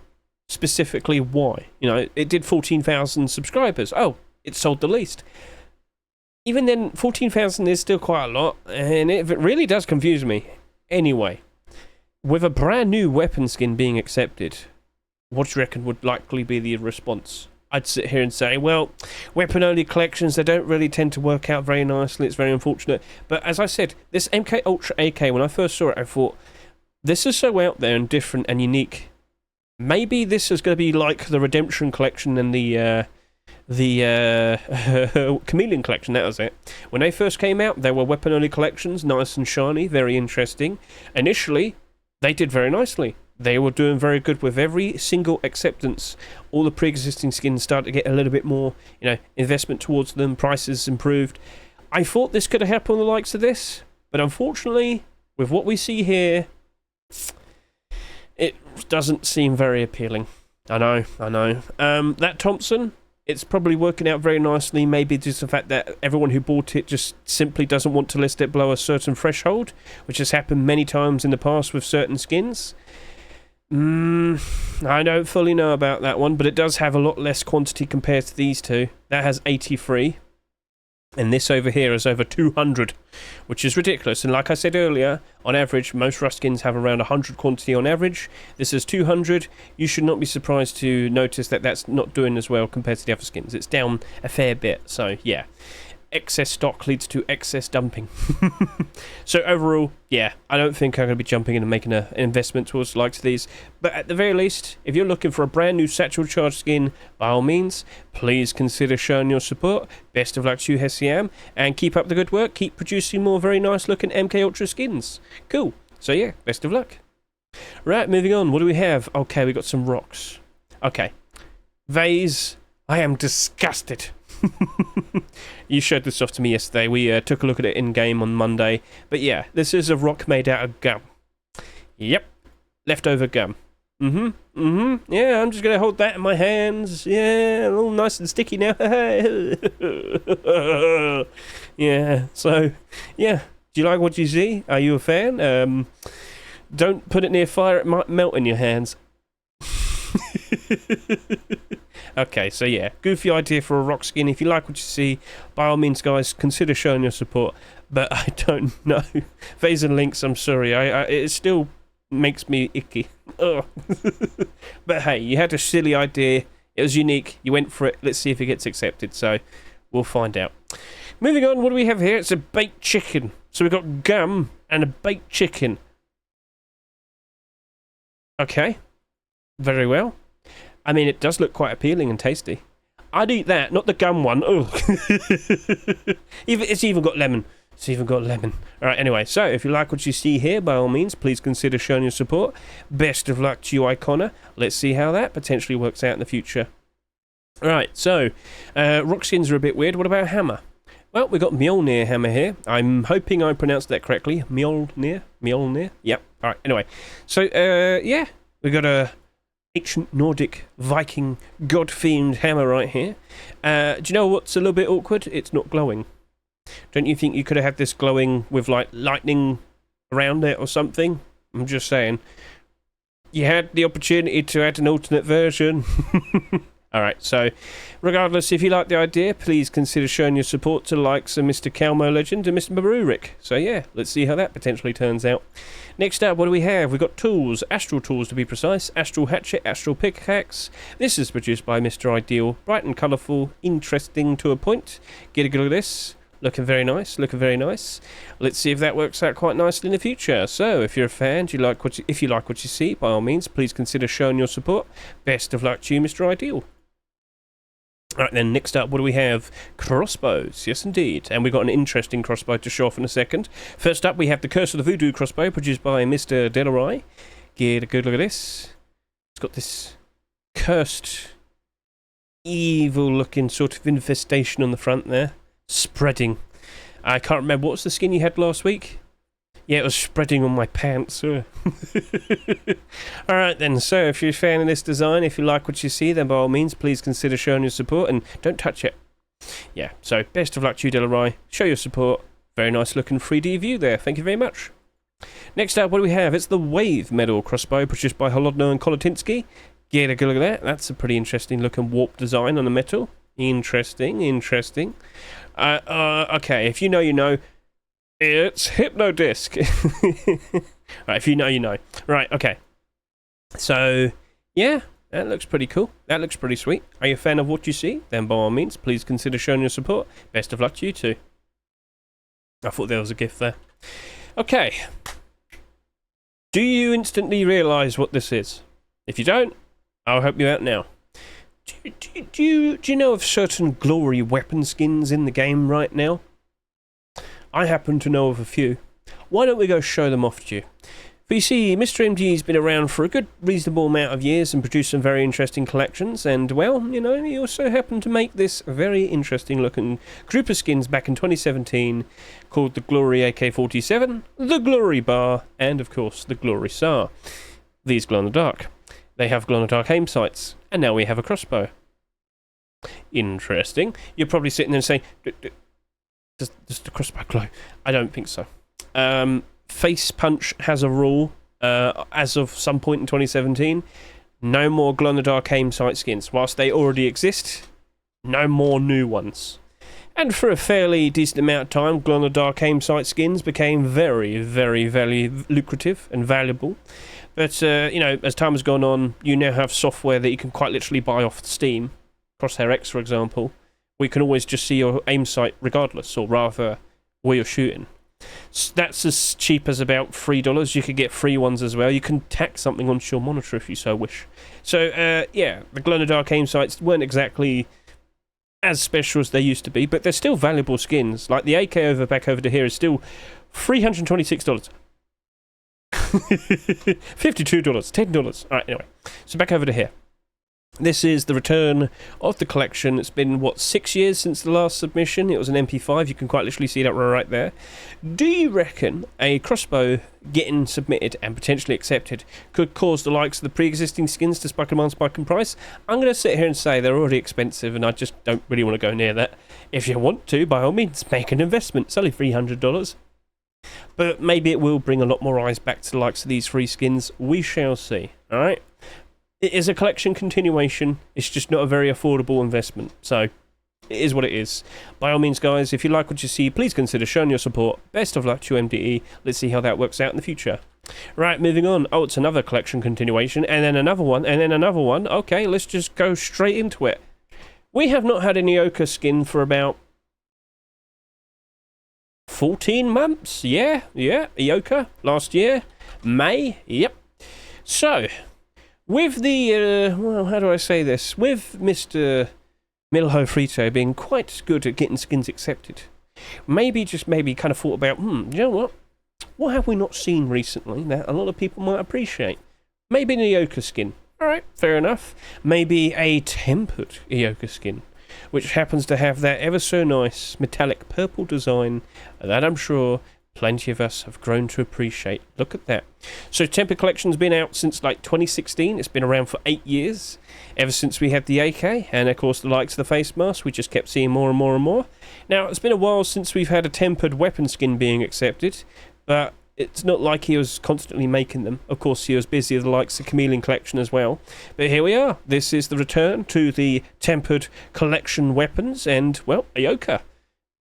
S1: specifically why. You know, it did 14,000 subscribers. Oh, it sold the least. Even then, 14,000 is still quite a lot, and it really does confuse me. Anyway, with a brand new weapon skin being accepted, what do you reckon would likely be the response? I'd sit here and say, well, weapon-only collections, they don't really tend to work out very nicely. It's very unfortunate. But as I said, this MK Ultra AK, when I first saw it, I thought, this is so out there and different and unique. Maybe this is going to be like the Redemption Collection and the Chameleon Collection, that was it. When they first came out, they were weapon-only collections, nice and shiny, very interesting. Initially, they did very nicely. They were doing very good with every single acceptance. All the pre-existing skins started to get a little bit more, you know, investment towards them, prices improved. I thought this could have happened on the likes of this, but unfortunately, with what we see here, it doesn't seem very appealing. I know. That Thompson, it's probably working out very nicely, maybe just the fact that everyone who bought it just simply doesn't want to list it below a certain threshold, which has happened many times in the past with certain skins. I don't fully know about that one, but it does have a lot less quantity compared to these two. That has 83, and this over here is over 200, which is ridiculous. And like I said earlier, on average, most Rust skins have around 100 quantity on average. This is 200. You should not be surprised to notice that that's not doing as well compared to the other skins. It's down a fair bit, so yeah. Excess stock leads to excess dumping. So overall, yeah, I don't think I'm going to be jumping in and making an investment towards the likes of these. But at the very least, if you're looking for a brand new Satchel Charge skin, by all means, please consider showing your support. Best of luck to you, HCM, and keep up the good work. Keep producing more very nice looking MK Ultra skins. Cool. So yeah, best of luck. Right, moving on. What do we have? Okay, we got some rocks. Okay. Vase. I am disgusted. You showed this off to me yesterday. We took a look at it in-game on Monday. But yeah, this is a rock made out of gum. Yep. Leftover gum. Yeah, I'm just going to hold that in my hands. Yeah, all nice and sticky now. Yeah, so, yeah. Do you like what you see? Are you a fan? Don't put it near fire. It might melt in your hands. Okay, so yeah, goofy idea for a rock skin. If you like what you see, by all means, guys, consider showing your support. But I don't know. Vase and Links, I'm sorry. It still makes me icky. Ugh. But hey, you had a silly idea. It was unique. You went for it. Let's see if it gets accepted. So we'll find out. Moving on, what do we have here? It's a baked chicken. So we've got gum and a baked chicken. Okay. Very well. I mean, it does look quite appealing and tasty. I'd eat that, not the gum one. Oh, it's even got lemon. It's even got lemon. All right, anyway, so if you like what you see here, by all means, please consider showing your support. Best of luck to you, Icona. Let's see how that potentially works out in the future. All right, so rock skins are a bit weird. What about hammer? Well, we've got Mjolnir hammer here. I'm hoping I pronounced that correctly. Mjolnir? Yep. All right, anyway. So, yeah, we got a ancient Nordic Viking god-themed hammer right here. Do you know what's a little bit awkward? It's not glowing. Don't you think you could have had this glowing with, like, lightning around it or something? I'm just saying. You had the opportunity to add an alternate version. Alright, so, regardless, if you like the idea, please consider showing your support to the likes of Mr. Calmo Legend and Mr. Marurik. So yeah, let's see how that potentially turns out. Next up, what do we have? We've got tools, Astral Tools to be precise, Astral Hatchet, Astral Pickaxe. This is produced by Mr. Ideal, bright and colourful, interesting to a point. Get a good look at this. Looking very nice, looking very nice. Let's see if that works out quite nicely in the future. So, if you're a fan, if you like what you see, by all means, please consider showing your support. Best of luck to you, Mr. Ideal. Alright then, next up, what do we have? Crossbows, yes indeed. And we've got an interesting crossbow to show off in a second. First up, we have the Curse of the Voodoo crossbow, produced by Mr. Delaroy. Get a good look at this. It's got this cursed, evil-looking sort of infestation on the front there. Spreading. I can't remember, what's the skin you had last week? Yeah, it was spreading on my pants. Alright then, so if you're a fan of this design, if you like what you see, then by all means, please consider showing your support and don't touch it. Yeah, so best of luck to you, Delaroy. Show your support. Very nice looking 3D view there. Thank you very much. Next up, what do we have? It's the Wave Metal Crossbow, produced by Holodno and Kolotinsky. Get a look at that. That's a pretty interesting looking warp design on the metal. Interesting, interesting. Okay, if you know, you know. It's Hypnodisc. Right, if you know, you know. Right, okay. So, yeah, that looks pretty cool. That looks pretty sweet. Are you a fan of what you see? Then by all means, please consider showing your support. Best of luck to you too. I thought there was a gift there. Okay. Do you instantly realise what this is? If you don't, I'll help you out now. Do you know of certain glory weapon skins in the game right now? I happen to know of a few. Why don't we go show them off to you? But you see, Mr. MG's been around for a good reasonable amount of years and produced some very interesting collections, and well, you know, he also happened to make this very interesting looking group of skins back in 2017 called the Glory AK-47, the Glory Bar, and of course the Glory SAR. These glow in the dark. They have glow in the dark aim sights, and now we have a crossbow. Interesting. You're probably sitting there saying, does the crossbow glow? I don't think so. Face Punch has a rule, as of some point in 2017, no more glow-in-the-dark aim sight skins. Whilst they already exist, no more new ones. And for a fairly decent amount of time, glow-in-the-dark aim sight skins became very, very, very lucrative and valuable. But, you know, as time has gone on, you now have software that you can quite literally buy off Steam. Crosshair X, for example. We can always just see your aim sight regardless, or rather, where you're shooting. That's as cheap as about $3. You could get free ones as well. You can tack something onto your monitor if you so wish. So, yeah, the glow-in-the-dark aim sights weren't exactly as special as they used to be, but they're still valuable skins. Like the AK back over to here is still $326. $52, $10. Alright, anyway. So back over to here. This is the return of the collection. It's been, what, 6 years since the last submission? It was an MP5. You can quite literally see that right there. Do you reckon a crossbow getting submitted and potentially accepted could cause the likes of the pre-existing skins to spike in price? I'm going to sit here and say they're already expensive, and I just don't really want to go near that. If you want to, by all means, make an investment. It's only $300. But maybe it will bring a lot more eyes back to the likes of these free skins. We shall see. Alright? It is a collection continuation. It's just not a very affordable investment. So, it is what it is. By all means, guys, if you like what you see, please consider showing your support. Best of luck to MDE. Let's see how that works out in the future. Right, moving on. Oh, it's another collection continuation, and then another one, and then another one. Okay, let's just go straight into it. We have not had an Eoka skin for about 14 months. Yeah, Eoka last year. May, yep. So, with the, well, how do I say this? With Mr. Milho Frito being quite good at getting skins accepted, maybe kind of thought about, you know what? What have we not seen recently that a lot of people might appreciate? Maybe an Eoka skin. Alright, fair enough. Maybe a tempered Eoka skin, which happens to have that ever so nice metallic purple design that I'm sure plenty of us have grown to appreciate. Look at that. So Tempered Collection's been out since like 2016. It's been around for 8 years, ever since we had the AK, and of course the likes of the face mask. We just kept seeing more and more and more. Now, it's been a while since we've had a tempered weapon skin being accepted, but it's not like he was constantly making them. Of course, he was busy with the likes of Chameleon Collection as well. But here we are. This is the return to the Tempered Collection weapons, and, well, Eoka.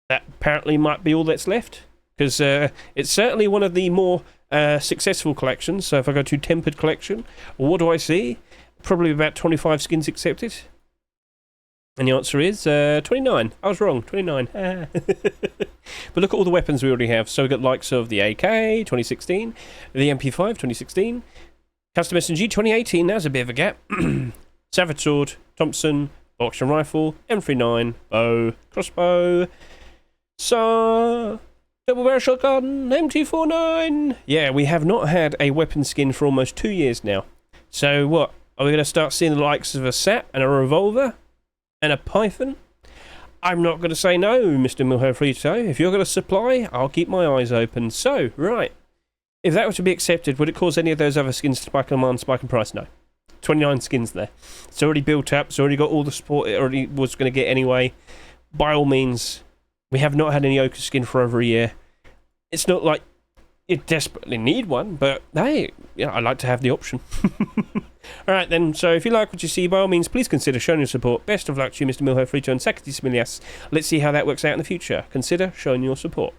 S1: That apparently might be all that's left, because it's certainly one of the more successful collections. So if I go to Tempered Collection, what do I see? Probably about 25 skins accepted. And the answer is 29. I was wrong, 29. But look at all the weapons we already have. So we've got the likes of the AK, 2016, the MP5, 2016, Custom SMG, 2018, that's a bit of a gap. Savage Sword, Thompson, Auction Rifle, M39, Bow, Crossbow, SAR, Double Barrel Shotgun, MT49. Yeah, we have not had a weapon skin for almost 2 years now. So what? Are we going to start seeing the likes of a SAT and a revolver? And a Python? I'm not going to say no, Mr. Milho-Frito. If you're going to supply, I'll keep my eyes open. So, right. If that were to be accepted, would it cause any of those other skins to spike in demand, spike in price? No. 29 skins there. It's already built up. It's already got all the support it already was going to get anyway. By all means, we have not had any Eoka skin for over a year. It's not like you desperately need one, but hey, yeah, I like to have the option. Alright then, so if you like what you see, by all means, please consider showing your support. Best of luck to you, Mr. Milho-Frito and Sakatis Milias. Let's see how that works out in the future. Consider showing your support.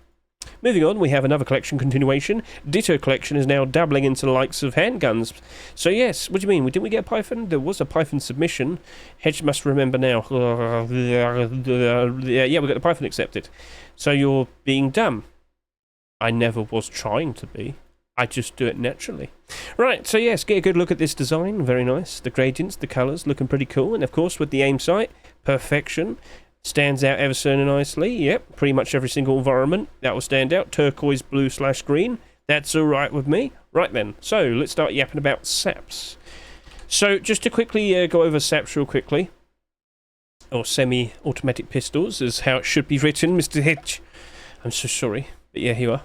S1: Moving on, we have another collection continuation. Ditto collection is now dabbling into the likes of handguns. So yes, what do you mean? Didn't we get a Python? There was a Python submission. Hedge must remember now. Yeah, we got the Python accepted. So you're being dumb. I never was trying to be. I just do it naturally. Right, so yes, get a good look at this design. Very nice. The gradients, the colours, looking pretty cool. And of course, with the aim sight, perfection. Stands out ever so nicely. Yep, pretty much every single environment. That will stand out. Turquoise, blue / green. That's alright with me. Right then, so let's start yapping about SAPs. So just to quickly go over SAPs real quickly. Or semi-automatic pistols is how it should be written, Mr. Hedge. I'm so sorry. But yeah, here you are.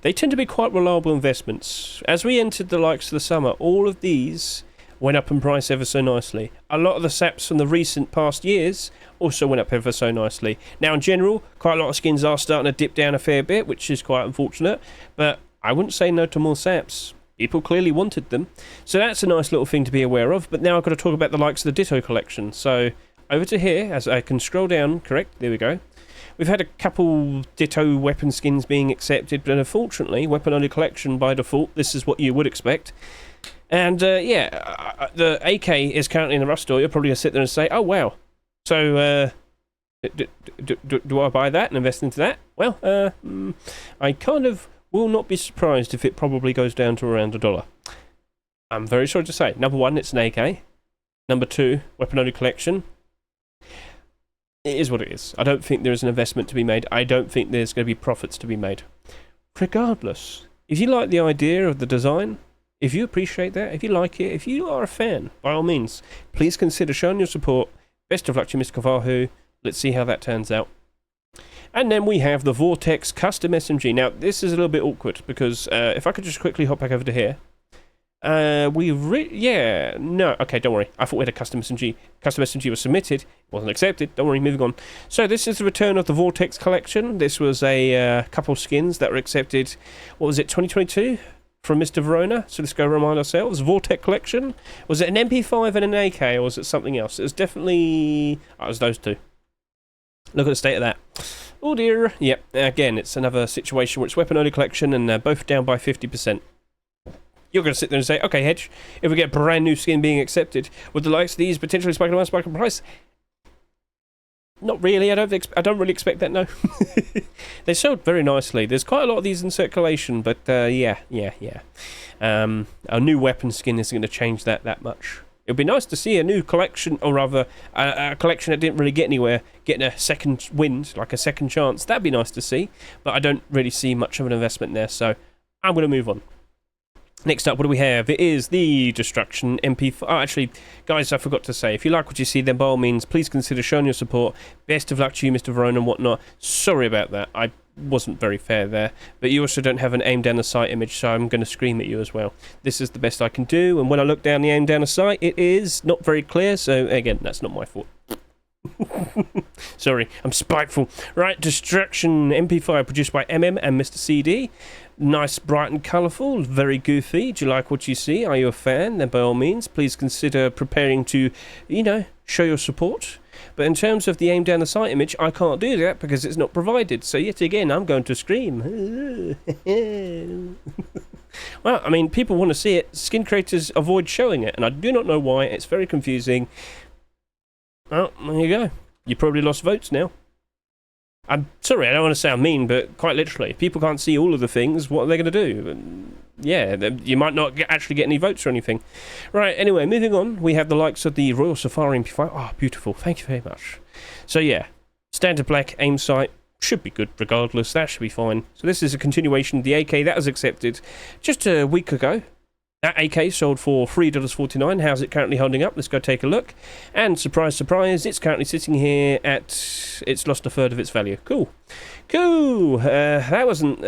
S1: They tend to be quite reliable investments. As we entered the likes of the summer, all of these went up in price ever so nicely. A lot of the SAPs from the recent past years also went up ever so nicely. Now, in general, quite a lot of skins are starting to dip down a fair bit, which is quite unfortunate. But I wouldn't say no to more SAPs. People clearly wanted them. So that's a nice little thing to be aware of. But now I've got to talk about the likes of the Ditto collection. So over to here, as I can scroll down, correct, there we go. We've had a couple Ditto weapon skins being accepted, but unfortunately, weapon-only collection by default, this is what you would expect. And yeah, the AK is currently in the Rust store. You're probably going to sit there and say, oh wow, so do I buy that and invest into that? Well, I kind of will not be surprised if it probably goes down to around $1. I'm very sorry to say. Number one, it's an AK. Number two, weapon-only collection. It is what it is. I don't think there is an investment to be made. I don't think there's going to be profits to be made. Regardless, if you like the idea of the design, if you appreciate that, if you like it, if you are a fan, by all means, please consider showing your support. Best of luck to Mr. Kavahu. Let's see how that turns out. And then we have the Vortex Custom SMG. Now, this is a little bit awkward because if I could just quickly hop back over to here. Okay, don't worry. I thought we had a custom SMG. Custom SMG was submitted, wasn't accepted. Don't worry, moving on. So this is the return of the Vortex collection. This was a couple skins that were accepted. What was it, 2022? From Mr. Verona. So let's go remind ourselves. Vortex collection. Was it an MP5 and an AK, or was it something else? It was definitely. Oh, it was those two. Look at the state of that. Oh dear. Yep. Again, it's another situation where it's weapon only collection, and both down by 50%. You're going to sit there and say, okay, Hedge, if we get a brand new skin being accepted, would the likes of these potentially spike in price? Not really. I don't really expect that, no. They sold very nicely. There's quite a lot of these in circulation, but yeah. A new weapon skin isn't going to change that much. It would be nice to see a new collection, or rather, a collection that didn't really get anywhere, getting a second wind, like a second chance. That'd be nice to see, but I don't really see much of an investment there, so I'm going to move on. Next up, what do we have? It is the Destruction MP5. Oh, actually, guys, I forgot to say, if you like what you see, then by all means, please consider showing your support. Best of luck to you, Mr. Verona, and whatnot. Sorry about that. I wasn't very fair there. But you also don't have an aim down the sight image, so I'm going to scream at you as well. This is the best I can do, and when I look down the aim down the sight, it is not very clear, so again, that's not my fault. Sorry, I'm spiteful. Right, Destruction MP5 produced by MM and Mr. CD. Nice, bright and colourful, very goofy. Do you like what you see? Are you a fan? Then by all means, please consider preparing to, show your support. But in terms of the aim down the sight image, I can't do that because it's not provided. So yet again, I'm going to scream. Well, I mean, people want to see it. Skin creators avoid showing it, and I do not know why. It's very confusing. Well, there you go. You probably lost votes now. I'm sorry, I don't want to sound mean, but quite literally, if people can't see all of the things, what are they going to do? Yeah, you might not actually get any votes or anything. Right, anyway, moving on, we have the likes of the Royal Safari MP5. Oh, beautiful. Thank you very much. So, yeah, standard black aim sight. Should be good regardless. That should be fine. So this is a continuation of the AK that was accepted just a week ago. That AK sold for $3.49. How's it currently holding up? Let's go take a look. And surprise, surprise, it's currently sitting here at... It's lost a third of its value. Cool. Cool. That wasn't...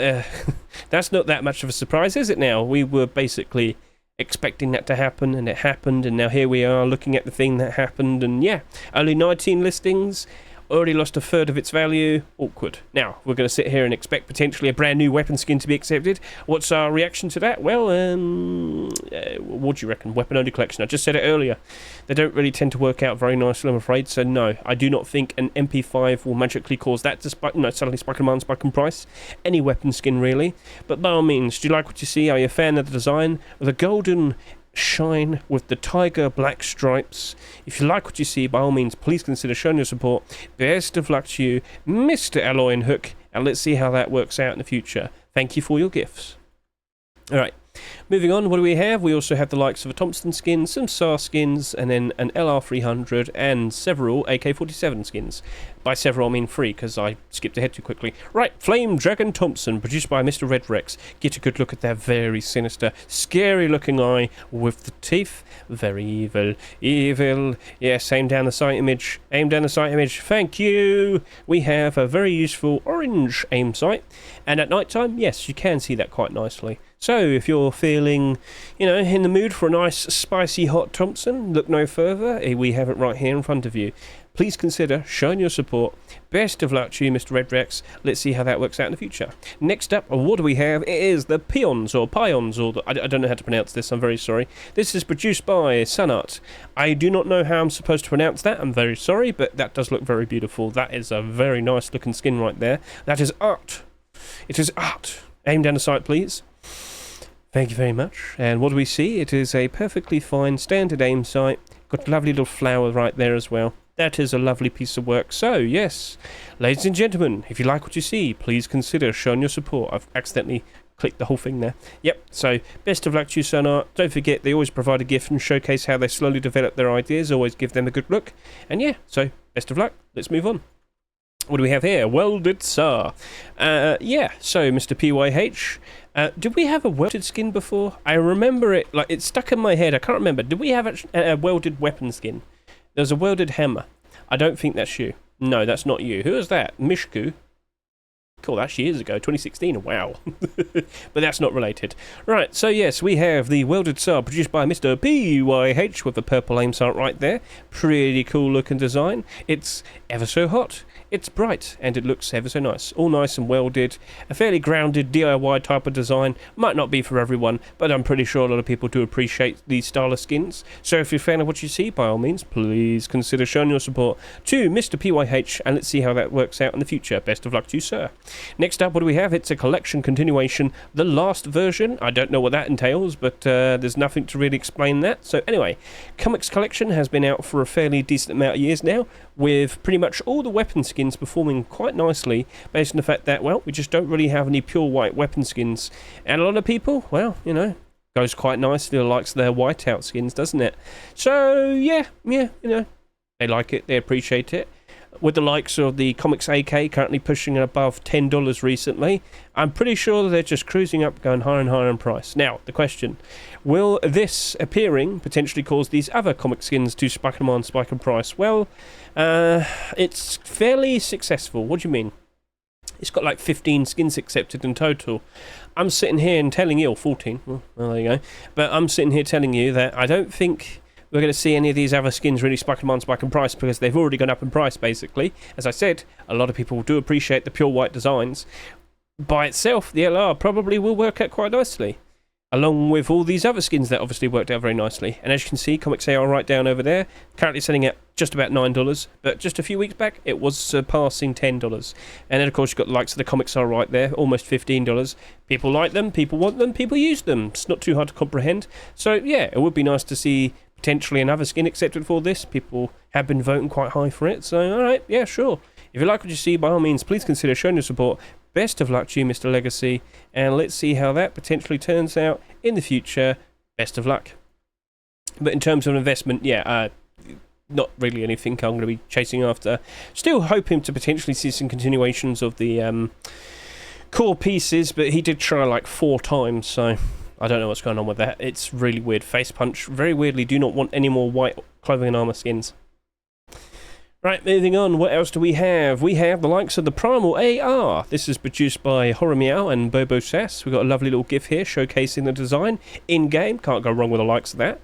S1: that's not that much of a surprise, is it now? We were basically expecting that to happen, and it happened, and now here we are looking at the thing that happened, and yeah, only 19 listings. Already lost a third of its value. Awkward. Now, we're going to sit here and expect potentially a brand new weapon skin to be accepted. What's our reaction to that? Well, what do you reckon? Weapon-only collection. I just said it earlier. They don't really tend to work out very nicely, I'm afraid. So, no, I do not think an MP5 will magically cause that to suddenly spike in demand, spike in price. Any weapon skin, really. But by all means, do you like what you see? Are you a fan of the design? The golden shine with the tiger black stripes. If you like what you see, by all means, please consider showing your support. Best of luck to you, Mr. Alloy and Hook, and let's see how that works out in the future. Thank you for your gifts. Alright, moving on, what do we have? We also have the likes of a Thompson skin, some SAR skins, and then an LR300, and several AK-47 skins. By several, I mean 3, because I skipped ahead too quickly. Right, Flame Dragon Thompson, produced by Mr. Red Rex. Get a good look at that very sinister, scary-looking eye with the teeth. Very evil. Evil. Yes, aim down the sight image. Aim down the sight image. Thank you. We have a very useful orange aim sight. And at night time, yes, you can see that quite nicely. So, if you're feeling, in the mood for a nice, spicy, hot Thompson, look no further. We have it right here in front of you. Please consider showing your support. Best of luck to you, Mr. Red Rex. Let's see how that works out in the future. Next up, what do we have? It is the Pions, or I don't know how to pronounce this, I'm very sorry. This is produced by Sunart. I do not know how I'm supposed to pronounce that, I'm very sorry, but that does look very beautiful. That is a very nice looking skin right there. That is art. It is art. Aim down the sight, please. Thank you very much. And what do we see? It is a perfectly fine standard aim sight. Got a lovely little flower right there as well. That is a lovely piece of work. So, yes, ladies and gentlemen, if you like what you see, please consider showing your support. I've accidentally clicked the whole thing there. Yep, so best of luck to you, Sunart. Don't forget, they always provide a gift and showcase how they slowly develop their ideas. Always give them a good look. And yeah, so best of luck. Let's move on. What do we have here? Welded SAR. Yeah, so Mr. PYH. Did we have a welded skin before? I remember it, like, it's stuck in my head. I can't remember. Did we have a welded weapon skin? There's a welded hammer. I don't think that's you. No, that's not you. Who is that? Mishku. Cool, that's years ago, 2016. Wow. But that's not related. Right, so yes, we have the welded SAR produced by Mr. PYH with the purple aim sight right there. Pretty cool looking design. It's ever so hot. It's bright, and it looks ever so nice. All nice and welded. A fairly grounded DIY type of design. Might not be for everyone, but I'm pretty sure a lot of people do appreciate these style of skins. So if you're a fan of what you see, by all means, please consider showing your support to Mr. PYH, and let's see how that works out in the future. Best of luck to you, sir. Next up, what do we have? It's a collection continuation. The last version. I don't know what that entails, but there's nothing to really explain that. So anyway, Comics Collection has been out for a fairly decent amount of years now, with pretty much all the weapon skins performing quite nicely, based on the fact that, well, we just don't really have any pure white weapon skins. And a lot of people, well, goes quite nicely, likes their whiteout skins, doesn't it? So, yeah, they like it, they appreciate it. With the likes of the Comics AK currently pushing above $10 recently, I'm pretty sure they're just cruising up, going higher and higher in price. Now, the question, will this appearing potentially cause these other comic skins to spike in price? Well, it's fairly successful. What do you mean? It's got like 15 skins accepted in total. I'm sitting here and telling you, or 14, well, there you go. But I'm sitting here telling you that I don't think we're going to see any of these other skins really spike in price, because they've already gone up in price, basically. As I said, a lot of people do appreciate the pure white designs. By itself, the LR probably will work out quite nicely, along with all these other skins that obviously worked out very nicely. And as you can see, Comics AR right down over there, currently selling at just about $9, but just a few weeks back, it was surpassing $10. And then, of course, you've got the likes of the Comics AR right there, almost $15. People like them, people want them, people use them. It's not too hard to comprehend. So, yeah, it would be nice to see potentially another skin accepted for this. People have been voting quite high for it, so alright, yeah, sure. If you like what you see, by all means, please consider showing your support. Best of luck to you, Mr. Legacy, and let's see how that potentially turns out in the future. Best of luck. But in terms of investment, yeah, not really anything I'm going to be chasing after. Still hoping to potentially see some continuations of the core pieces, but he did try like 4 times, so I don't know what's going on with that. It's really weird. Face punch. Very weirdly, do not want any more white clothing and armor skins. Right, moving on. What else do we have? We have the likes of the Primal AR. This is produced by Horror Meow and Bobo Sass. We've got a lovely little GIF here showcasing the design in-game. Can't go wrong with the likes of that.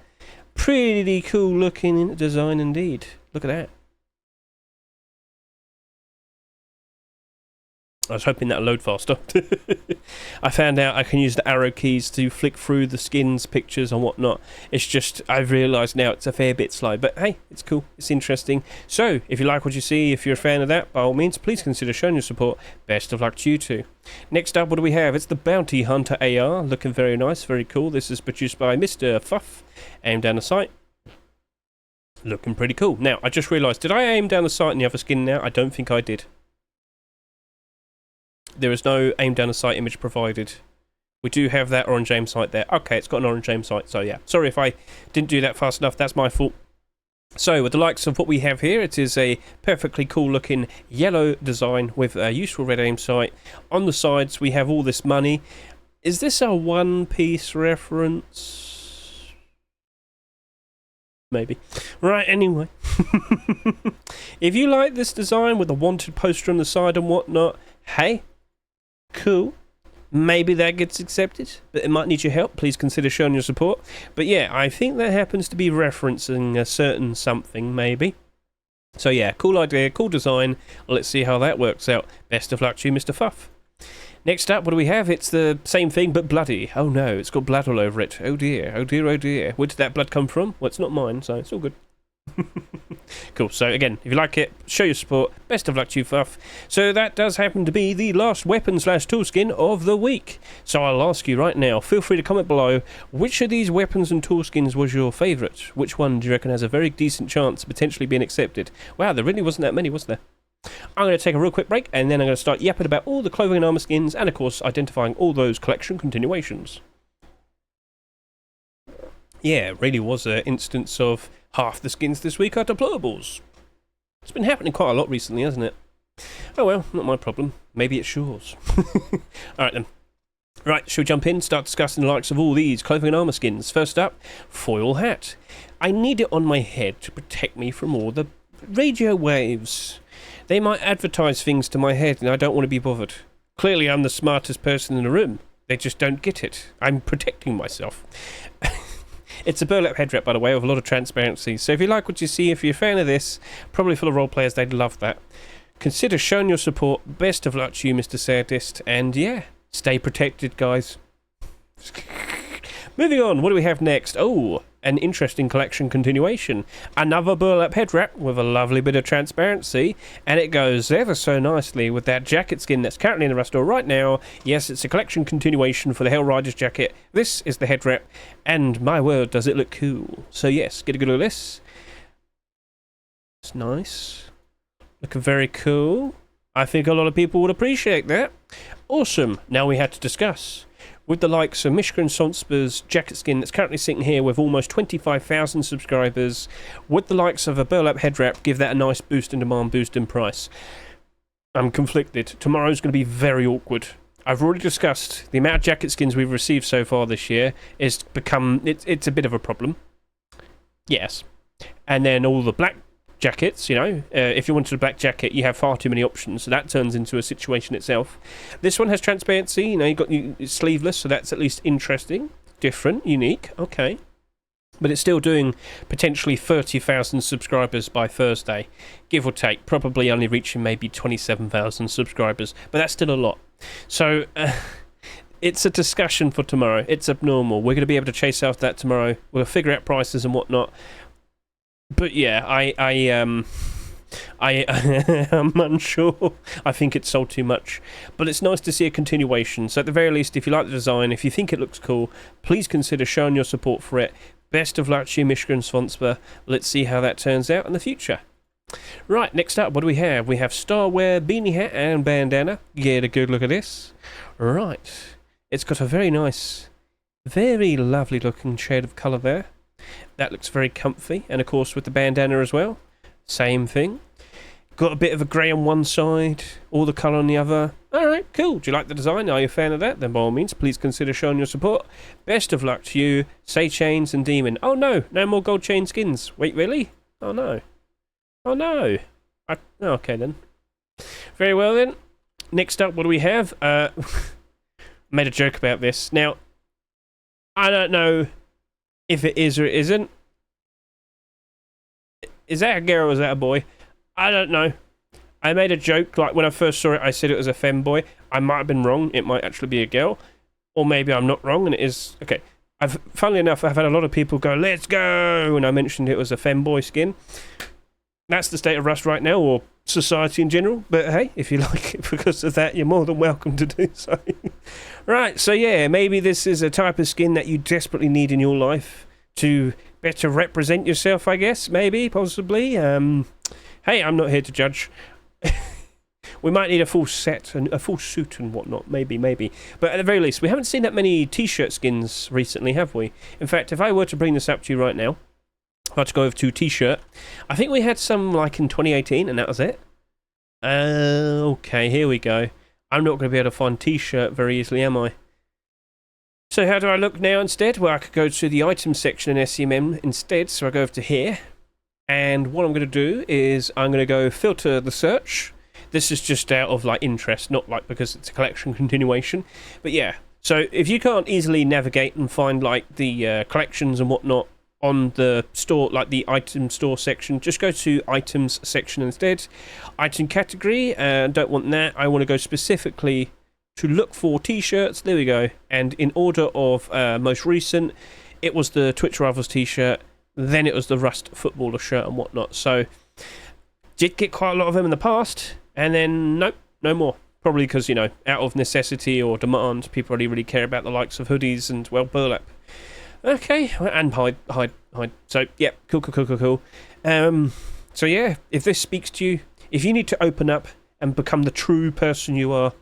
S1: Pretty cool looking design indeed. Look at that. I was hoping that'd load faster. I found out I can use the arrow keys to flick through the skins, pictures and whatnot. It's just, I've realised now it's a fair bit slow. But hey, it's cool. It's interesting. So, if you like what you see, if you're a fan of that, by all means, please consider showing your support. Best of luck to you too. Next up, what do we have? It's the Bounty Hunter AR. Looking very nice, very cool. This is produced by Mr. Fuff. Aim down the sight. Looking pretty cool. Now, I just realised, did I aim down the sight in the other skin now? I don't think I did. There is no aim down the sight image provided. We do have that orange aim sight there. Okay, it's got an orange aim sight, so yeah. Sorry if I didn't do that fast enough, that's my fault. So, with the likes of what we have here, it is a perfectly cool looking yellow design with a useful red aim sight. On the sides, we have all this money. Is this a One Piece reference? Maybe. Right, anyway. If you like this design with the wanted poster on the side and whatnot, hey, cool. Maybe that gets accepted, but it might need your help. Please consider showing your support. But yeah, I think that happens to be referencing a certain something, maybe. So yeah, cool idea, cool design. Let's see how that works out. Best of luck to you, Mr. Fuff. Next up, what do we have? It's the same thing, but bloody. Oh no, it's got blood all over it. Oh dear, oh dear, oh dear. Where did that blood come from? Well, it's not mine, so it's all good. Cool, so again, if you like it, show your support. Best of luck to you, Fuff. So that does happen to be the last weapon/tool skin of the week. So I'll ask you right now, feel free to comment below, which of these weapons and tool skins was your favourite? Which one do you reckon has a very decent chance of potentially being accepted? Wow, there really wasn't that many, was there? I'm going to take a real quick break, and then I'm going to start yapping about all the clothing and armour skins, and of course, identifying all those collection continuations. Yeah, it really was an instance of half the skins this week are deployables. It's been happening quite a lot recently, hasn't it? Oh well, not my problem. Maybe it's yours. Alright then. Right, shall we jump in, start discussing the likes of all these clothing and armour skins. First up, foil hat. I need it on my head to protect me from all the radio waves. They might advertise things to my head and I don't want to be bothered. Clearly I'm the smartest person in the room. They just don't get it. I'm protecting myself. It's a Burlap Headwrap, by the way, with a lot of transparency. So if you like what you see, if you're a fan of this, probably for the role players, they'd love that. Consider showing your support. Best of luck to you, Mr. Sadist. And yeah, stay protected, guys. Moving on, what do we have next? Oh, an interesting collection continuation. Another Burlap Headwrap with a lovely bit of transparency, and it goes ever so nicely with that jacket skin that's currently in the store right now. Yes, it's a collection continuation for the Hell Riders jacket. This is the Headwrap, and my word, does it look cool. So yes, get a good look at this. It's nice. Looking very cool. I think a lot of people would appreciate that. Awesome. Now we had to discuss. With the likes of Mishka Sonsper's jacket skin that's currently sitting here with almost 25,000 subscribers, would the likes of a Burlap Headwrap give that a nice boost in demand, boost in price? I'm conflicted. Tomorrow's going to be very awkward. I've already discussed the amount of jacket skins we've received so far this year is become, it's a bit of a problem. Yes. And then all the black jackets, you know, if you wanted a black jacket, you have far too many options, so that turns into a situation itself. This one has transparency, you know, it's sleeveless, so that's at least interesting, different, unique, okay. But it's still doing potentially 30,000 subscribers by Thursday, give or take, probably only reaching maybe 27,000 subscribers, but that's still a lot. So, it's a discussion for tomorrow. It's abnormal. We're going to be able to chase after that tomorrow. We'll figure out prices and whatnot. But yeah, I am unsure. I think it's sold too much. But it's nice to see a continuation. So at the very least, if you like the design, if you think it looks cool, please consider showing your support for it. Best of luck to you, Mishka and Svonsper. Let's see how that turns out in the future. Right, next up, what do we have? We have Starwear, beanie hat and bandana. Get a good look at this. Right. It's got a very nice, very lovely looking shade of colour there. That looks very comfy, and of course with the bandana as well, same thing. Got a bit of a grey on one side, all the colour on the other. Alright, cool. Do you like the design? Are you a fan of that? Then by all means, please consider showing your support. Best of luck to you, Say Chains and Demon. Oh no, no more gold chain skins. Wait, really? Oh no. Oh no. Okay then. Very well then. Next up, what do we have? Made a joke about this. Now, I don't know if it is or it isn't. Is that a girl or is that a boy? I don't know. I made a joke, like when I first saw it, I said it was a femboy. I might have been wrong. It might actually be a girl. Or maybe I'm not wrong and it is... Okay. Funnily enough, I've had a lot of people go, let's go! And I mentioned it was a femboy skin. That's the state of Rust right now, or society in general. But hey, if you like it because of that, you're more than welcome to do so. Right, so yeah, maybe this is a type of skin that you desperately need in your life to better represent yourself, I guess. Maybe, possibly. Hey, I'm not here to judge. We might need a full set and a full suit and whatnot, maybe. But at the very least, we haven't seen that many t-shirt skins recently, have we? In fact, if I were to bring this up to you right now, if I had to go over to t-shirt, I think we had some like in 2018 and that was it. Okay, here we go. I'm not going to be able to find t-shirt very easily, am I? So how do I look now instead? Well, I could go to the items section in SCMM instead, so I go over to here. And what I'm going to do is I'm going to go filter the search. This is just out of like interest, not like because it's a collection continuation. But yeah, so if you can't easily navigate and find like the collections and whatnot on the store, like the item store section, just go to items section instead. Item category, don't want that. I want to go specifically to look for t-shirts. There we go. And in order of most recent, it was the Twitch Rivals t-shirt. Then it was the Rust footballer shirt and whatnot. So, did get quite a lot of them in the past, and then nope, no more. Probably because, you know, out of necessity or demand, people only really care about the likes of hoodies and, well, burlap. Okay, and hide. So, yeah, cool. So yeah, if this speaks to you, if you need to open up and become the true person you are,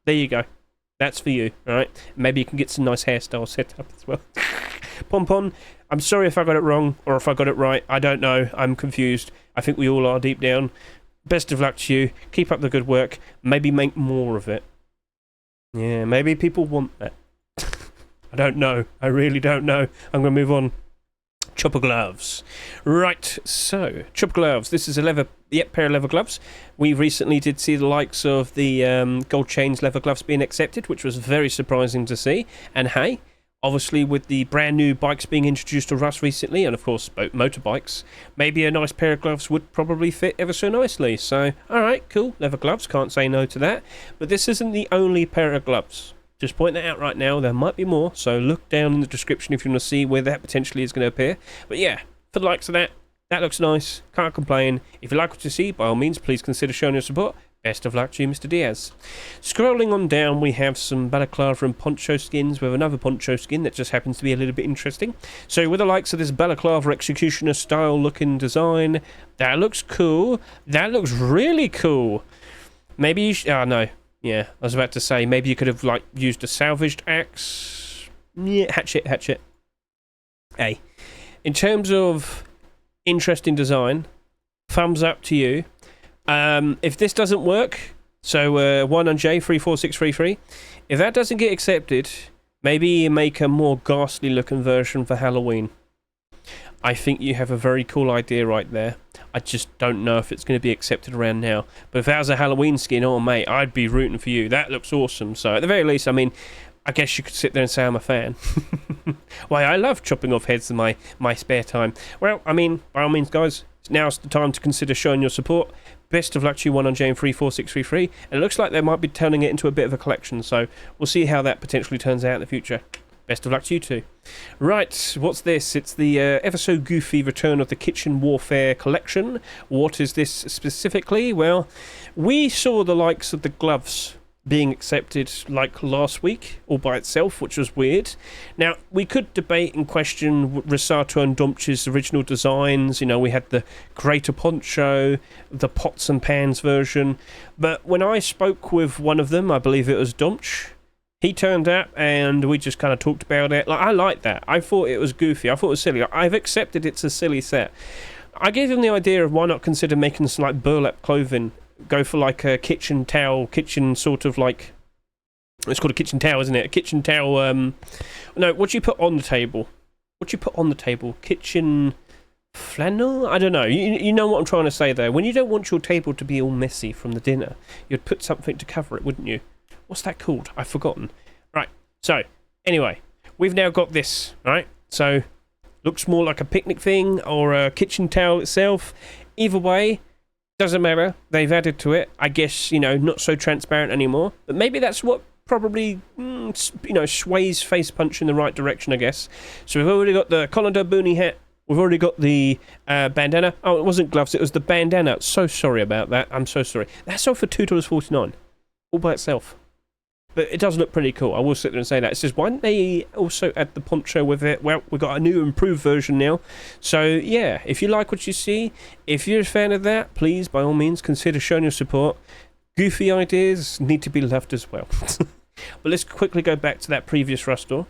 S1: there you go. That's for you, alright? Maybe you can get some nice hairstyles set up as well. Pompon, I'm sorry if I got it wrong or if I got it right. I don't know. I'm confused. I think we all are deep down. Best of luck to you. Keep up the good work. Maybe make more of it. Yeah, maybe people want that. I don't know. I really don't know. I'm going to move on. Chopper gloves. Right, so, chopper gloves. This is a leather, pair of leather gloves. We recently did see the likes of the gold chains leather gloves being accepted, which was very surprising to see. And hey, obviously with the brand new bikes being introduced to Rust recently, and of course motorbikes, maybe a nice pair of gloves would probably fit ever so nicely. So, alright, cool, leather gloves, can't say no to that. But this isn't the only pair of gloves. Just point that out right now, there might be more, so look down in the description if you want to see where that potentially is going to appear. But yeah, for the likes of that, that looks nice, can't complain. If you like what you see, by all means, please consider showing your support. Best of luck to you, Mr. Diaz. Scrolling on down, we have some balaclava and poncho skins with another poncho skin that just happens to be a little bit interesting. So with the likes of this balaclava executioner style looking design, that looks cool. That looks really cool. Maybe you oh no. Yeah, I was about to say, maybe you could have, like, used a salvaged axe. Yeah, hatchet. Hey. In terms of interesting design, thumbs up to you. If this doesn't work, so 1J34633, if that doesn't get accepted, maybe you make a more ghastly looking version for Halloween. I think you have a very cool idea right there. I just don't know if it's going to be accepted around now. But if that was a Halloween skin, oh mate, I'd be rooting for you. That looks awesome. So at the very least, I mean, I guess you could sit there and say I'm a fan. Why, I love chopping off heads in my spare time. Well, I mean, by all means, guys, now's the time to consider showing your support. Best of luck to you, 1J34633. And it looks like they might be turning it into a bit of a collection. So we'll see how that potentially turns out in the future. Best of luck to you too. Right, what's this? It's the ever so goofy return of the Kitchen Warfare collection. What is this specifically? Well, we saw the likes of the gloves being accepted like last week all by itself, which was weird. Now, we could debate and question Risato and Domch's original designs. You know, we had the Greater Poncho, the Pots and Pans version. But when I spoke with one of them, I believe it was Domch, he turned up and we just kind of talked about it. Like, I like that. I thought it was goofy. I thought it was silly. I've accepted it's a silly set. I gave him the idea of why not consider making some like burlap clothing go for like a kitchen towel, kitchen sort of like, it's called a kitchen towel, isn't it? A kitchen towel, no, what do you put on the table? What do you put on the table? Kitchen flannel? I don't know. You know what I'm trying to say there. When you don't want your table to be all messy from the dinner, you'd put something to cover it, wouldn't you? What's that called? I've forgotten. Right, so, anyway, we've now got this, right? So, looks more like a picnic thing or a kitchen towel itself. Either way, doesn't matter. They've added to it. I guess, you know, not so transparent anymore. But maybe that's what probably, you know, sways Face Punch in the right direction, I guess. So we've already got the colander boonie hat. We've already got the bandana. Oh, it wasn't gloves. It was the bandana. So sorry about that. I'm so sorry. That sold for $2.49 all by itself. But it does look pretty cool. I will sit there and say that. It says, why didn't they also add the poncho with it? Well, we've got a new improved version now. So, yeah, if you like what you see, if you're a fan of that, please, by all means, consider showing your support. Goofy ideas need to be loved as well. But let's quickly go back to that previous Rustor.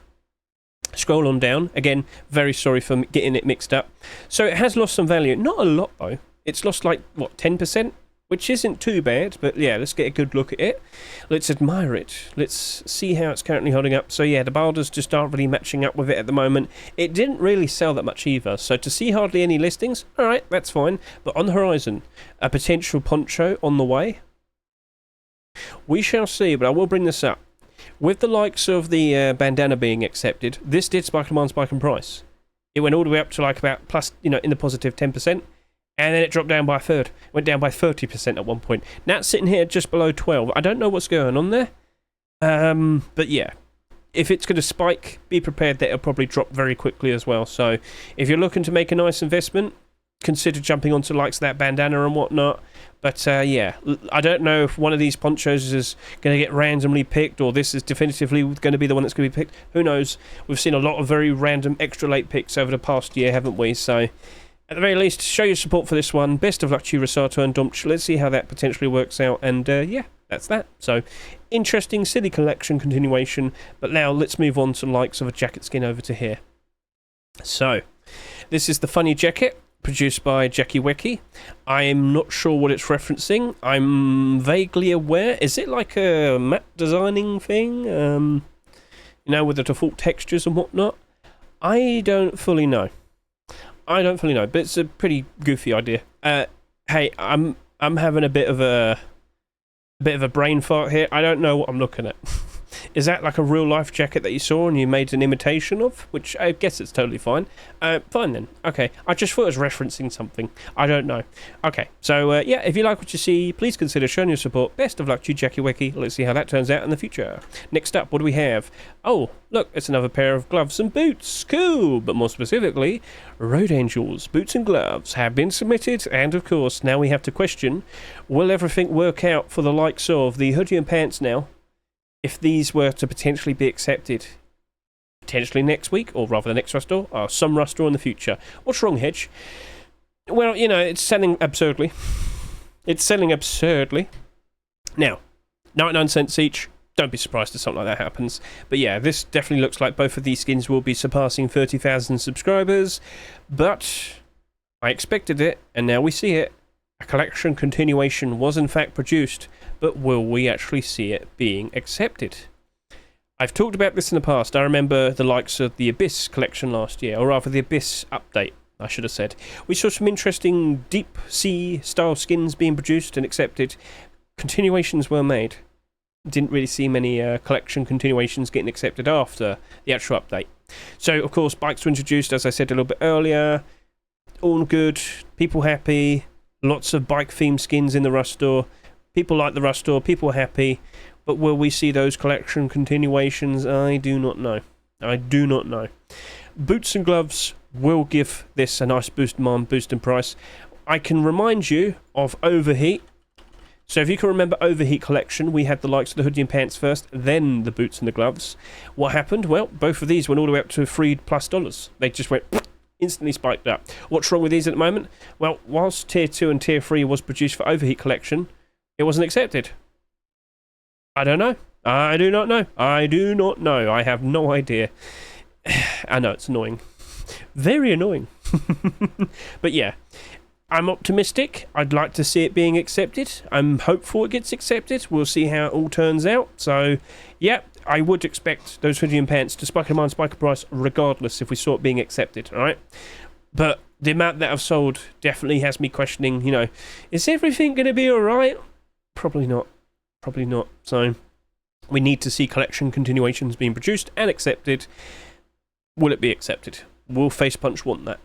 S1: Scroll on down. Again, very sorry for getting it mixed up. So it has lost some value. Not a lot, though. It's lost, like, what, 10%? Which isn't too bad, but yeah, let's get a good look at it. Let's admire it. Let's see how it's currently holding up. So yeah, the balders just aren't really matching up with it at the moment. It didn't really sell that much either, so to see hardly any listings, alright, that's fine. But on the horizon, a potential poncho on the way. We shall see, but I will bring this up. With the likes of the bandana being accepted, this did spike in price. It went all the way up to like about plus, you know, in the positive 10%. And then it dropped down by a third. Went down by 30% at one point. Now it's sitting here just below 12. I don't know what's going on there. But yeah. If it's going to spike, be prepared that it'll probably drop very quickly as well. So if you're looking to make a nice investment, consider jumping onto likes of that bandana and whatnot. But yeah, I don't know if one of these ponchos is going to get randomly picked or this is definitively going to be the one that's going to be picked. Who knows? We've seen a lot of very random extra late picks over the past year, haven't we? So at the very least, show your support for this one. Best of luck to you, Rosato and Domch. Let's see how that potentially works out. And yeah, that's that. So, interesting silly collection continuation. But now let's move on to the likes of a jacket skin over to here. So, this is the funny jacket produced by Jackie Wecky. I'm not sure what it's referencing. I'm vaguely aware. Is it like a matte designing thing? You know, with the default textures and whatnot? I don't fully know. But it's a pretty goofy idea. Hey, I'm having a bit of a brain fart here. I don't know what I'm looking at. Is that like a real life jacket that you saw and you made an imitation of? Which I guess it's totally fine. Fine then. Okay. I just thought it was referencing something. I don't know. Okay. So yeah, if you like what you see, please consider showing your support. Best of luck to you, Jackie Wecky. Let's see how that turns out in the future. Next up, what do we have? Oh, look, it's another pair of gloves and boots. Cool. But more specifically, Road Angels boots and gloves have been submitted. And of course, now we have to question, will everything work out for the likes of the hoodie and pants now? If these were to potentially be accepted, potentially next week, or rather the next Rustor, or some Rustor in the future. What's wrong, Hedge? Well, you know, it's selling absurdly. It's selling absurdly. Now, 99 cents each. Don't be surprised if something like that happens. But yeah, this definitely looks like both of these skins will be surpassing 30,000 subscribers. But I expected it, and now we see it. A collection continuation was in fact produced, but will we actually see it being accepted? I've talked about this in the past. I remember the likes of the Abyss collection last year, or rather the Abyss update, I should have said. We saw some interesting deep sea style skins being produced and accepted. Continuations were made. Didn't really see many collection continuations getting accepted after the actual update. So, of course, bikes were introduced, as I said a little bit earlier. All good, people happy. Lots of bike-themed skins in the Rustor. People like the Rustor, people are happy. But will we see those collection continuations? I do not know. I do not know. Boots and gloves will give this a nice boost in price. I can remind you of Overheat. So if you can remember Overheat collection, we had the likes of the hoodie and pants first, then the boots and the gloves. What happened? Well, both of these went all the way up to $3+. They just went instantly spiked up. What's wrong with these at the moment? Well, whilst Tier 2 and Tier 3 was produced for Overheat collection, it wasn't accepted. I don't know. I do not know. I do not know. I have no idea. I know, it's annoying. Very annoying. But yeah, I'm optimistic. I'd like to see it being accepted. I'm hopeful it gets accepted. We'll see how it all turns out. So, yeah, I would expect those hoodie and pants to spike in demand, spike in price, regardless if we saw it being accepted, all right? But the amount that I've sold definitely has me questioning, you know, is everything going to be all right? Probably not. Probably not. So, we need to see collection continuations being produced and accepted. Will it be accepted? Will Facepunch want that?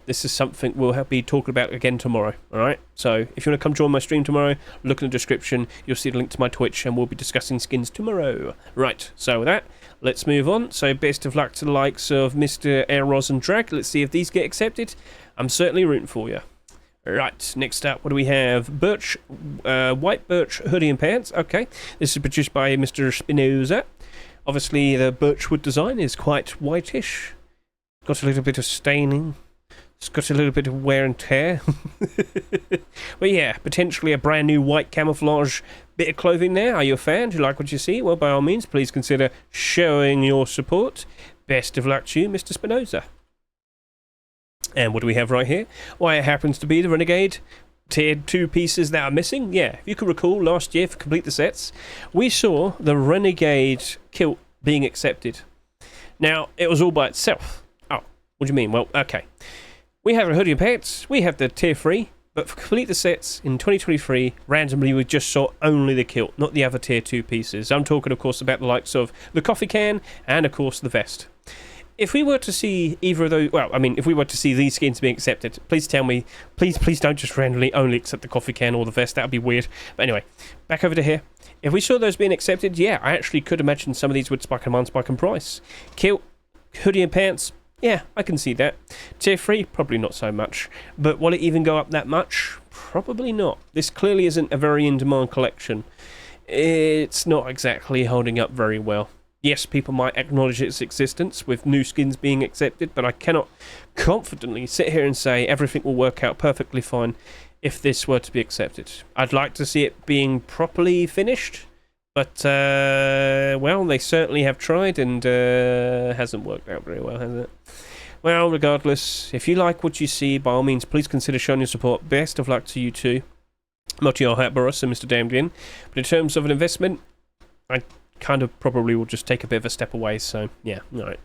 S1: This is something we'll be talking about again tomorrow, alright? So, if you want to come join my stream tomorrow, look in the description, you'll see the link to my Twitch, and we'll be discussing skins tomorrow. Right, so with that, let's move on. So, best of luck to the likes of Mr. Aeros and Drag. Let's see if these get accepted. I'm certainly rooting for you. Right, next up, what do we have? Birch, white birch hoodie and pants. Okay, this is produced by Mr. Spinoza. Obviously, the birchwood design is quite whitish. Got a little bit of staining. It's got a little bit of wear and tear. But yeah, potentially a brand new white camouflage bit of clothing there. Are you a fan? Do you like what you see? Well, by all means, please consider showing your support. Best of luck to you, Mr. Spinoza. And what do we have right here? Why, it happens to be the Renegade Tier 2 pieces that are missing. Yeah, if you can recall, last year for Complete the Sets, we saw the Renegade kilt being accepted. Now, it was all by itself. Oh, what do you mean? Well, okay. We have a hoodie and pants, we have the tier 3, but for Complete the Sets in 2023, randomly we just saw only the kilt, not the other tier 2 pieces. I'm talking, of course, about the likes of the Coffecan and, of course, the vest. If we were to see either of those, well, I mean, if we were to see these skins being accepted, please tell me, please don't just randomly only accept the Coffecan or the vest, that would be weird. But anyway, back over to here. If we saw those being accepted, yeah, I actually could imagine some of these would spike in demand, spike in price. Kilt, hoodie and pants, yeah, I can see that. Tier 3, probably not so much. But will it even go up that much? Probably not. This clearly isn't a very in-demand collection. It's not exactly holding up very well. Yes, people might acknowledge its existence with new skins being accepted, but I cannot confidently sit here and say everything will work out perfectly fine if this were to be accepted. I'd like to see it being properly finished, but, well, they certainly have tried, and hasn't worked out very well, has it? Well, regardless, if you like what you see, by all means, please consider showing your support. Best of luck to you too. Not your hat, Boris and Mr. Damned In. But in terms of an investment, I kind of probably will just take a bit of a step away, so, yeah, alright.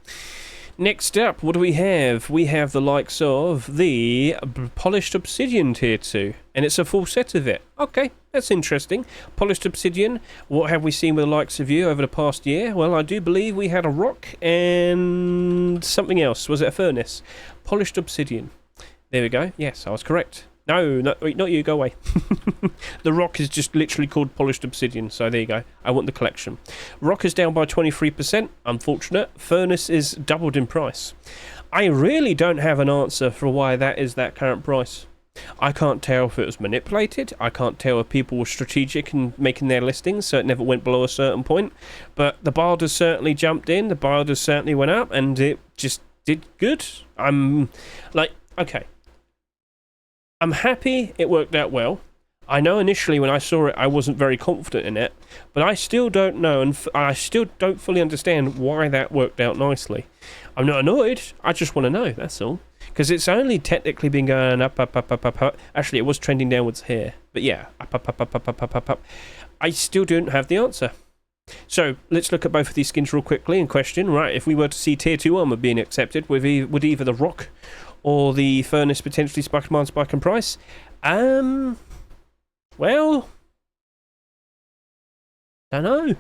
S1: Next up, what do we have? We have the likes of the Polished Obsidian Tier 2, and it's a full set of it. Okay, that's interesting. Polished Obsidian, what have we seen with the likes of you over the past year? Well, I do believe we had a rock and something else. Was it a furnace? Polished Obsidian. There we go. Yes, I was correct. No, not you, go away. The rock is just literally called Polished Obsidian, so there you go. I want the collection. Rock is down by 23%, unfortunate. Furnace is doubled in price. I really don't have an answer for why that is that current price. I can't tell if it was manipulated. I can't tell if people were strategic in making their listings, so it never went below a certain point. But the barders certainly jumped in, the barders certainly went up, and it just did good. I'm like, okay. I'm happy it worked out well. I know initially when I saw it I wasn't very confident in it, but I still don't know, and I still don't fully understand why that worked out nicely. I'm not annoyed, I just want to know, that's all. Because it's only technically been going up. Actually, it was trending downwards here, but yeah, up. I still don't have the answer. So, let's look at both of these skins real quickly and question, right, if we were to see Tier 2 armor being accepted, would either the rock or the furnace potentially spike demand, spike in price? Well, don't know.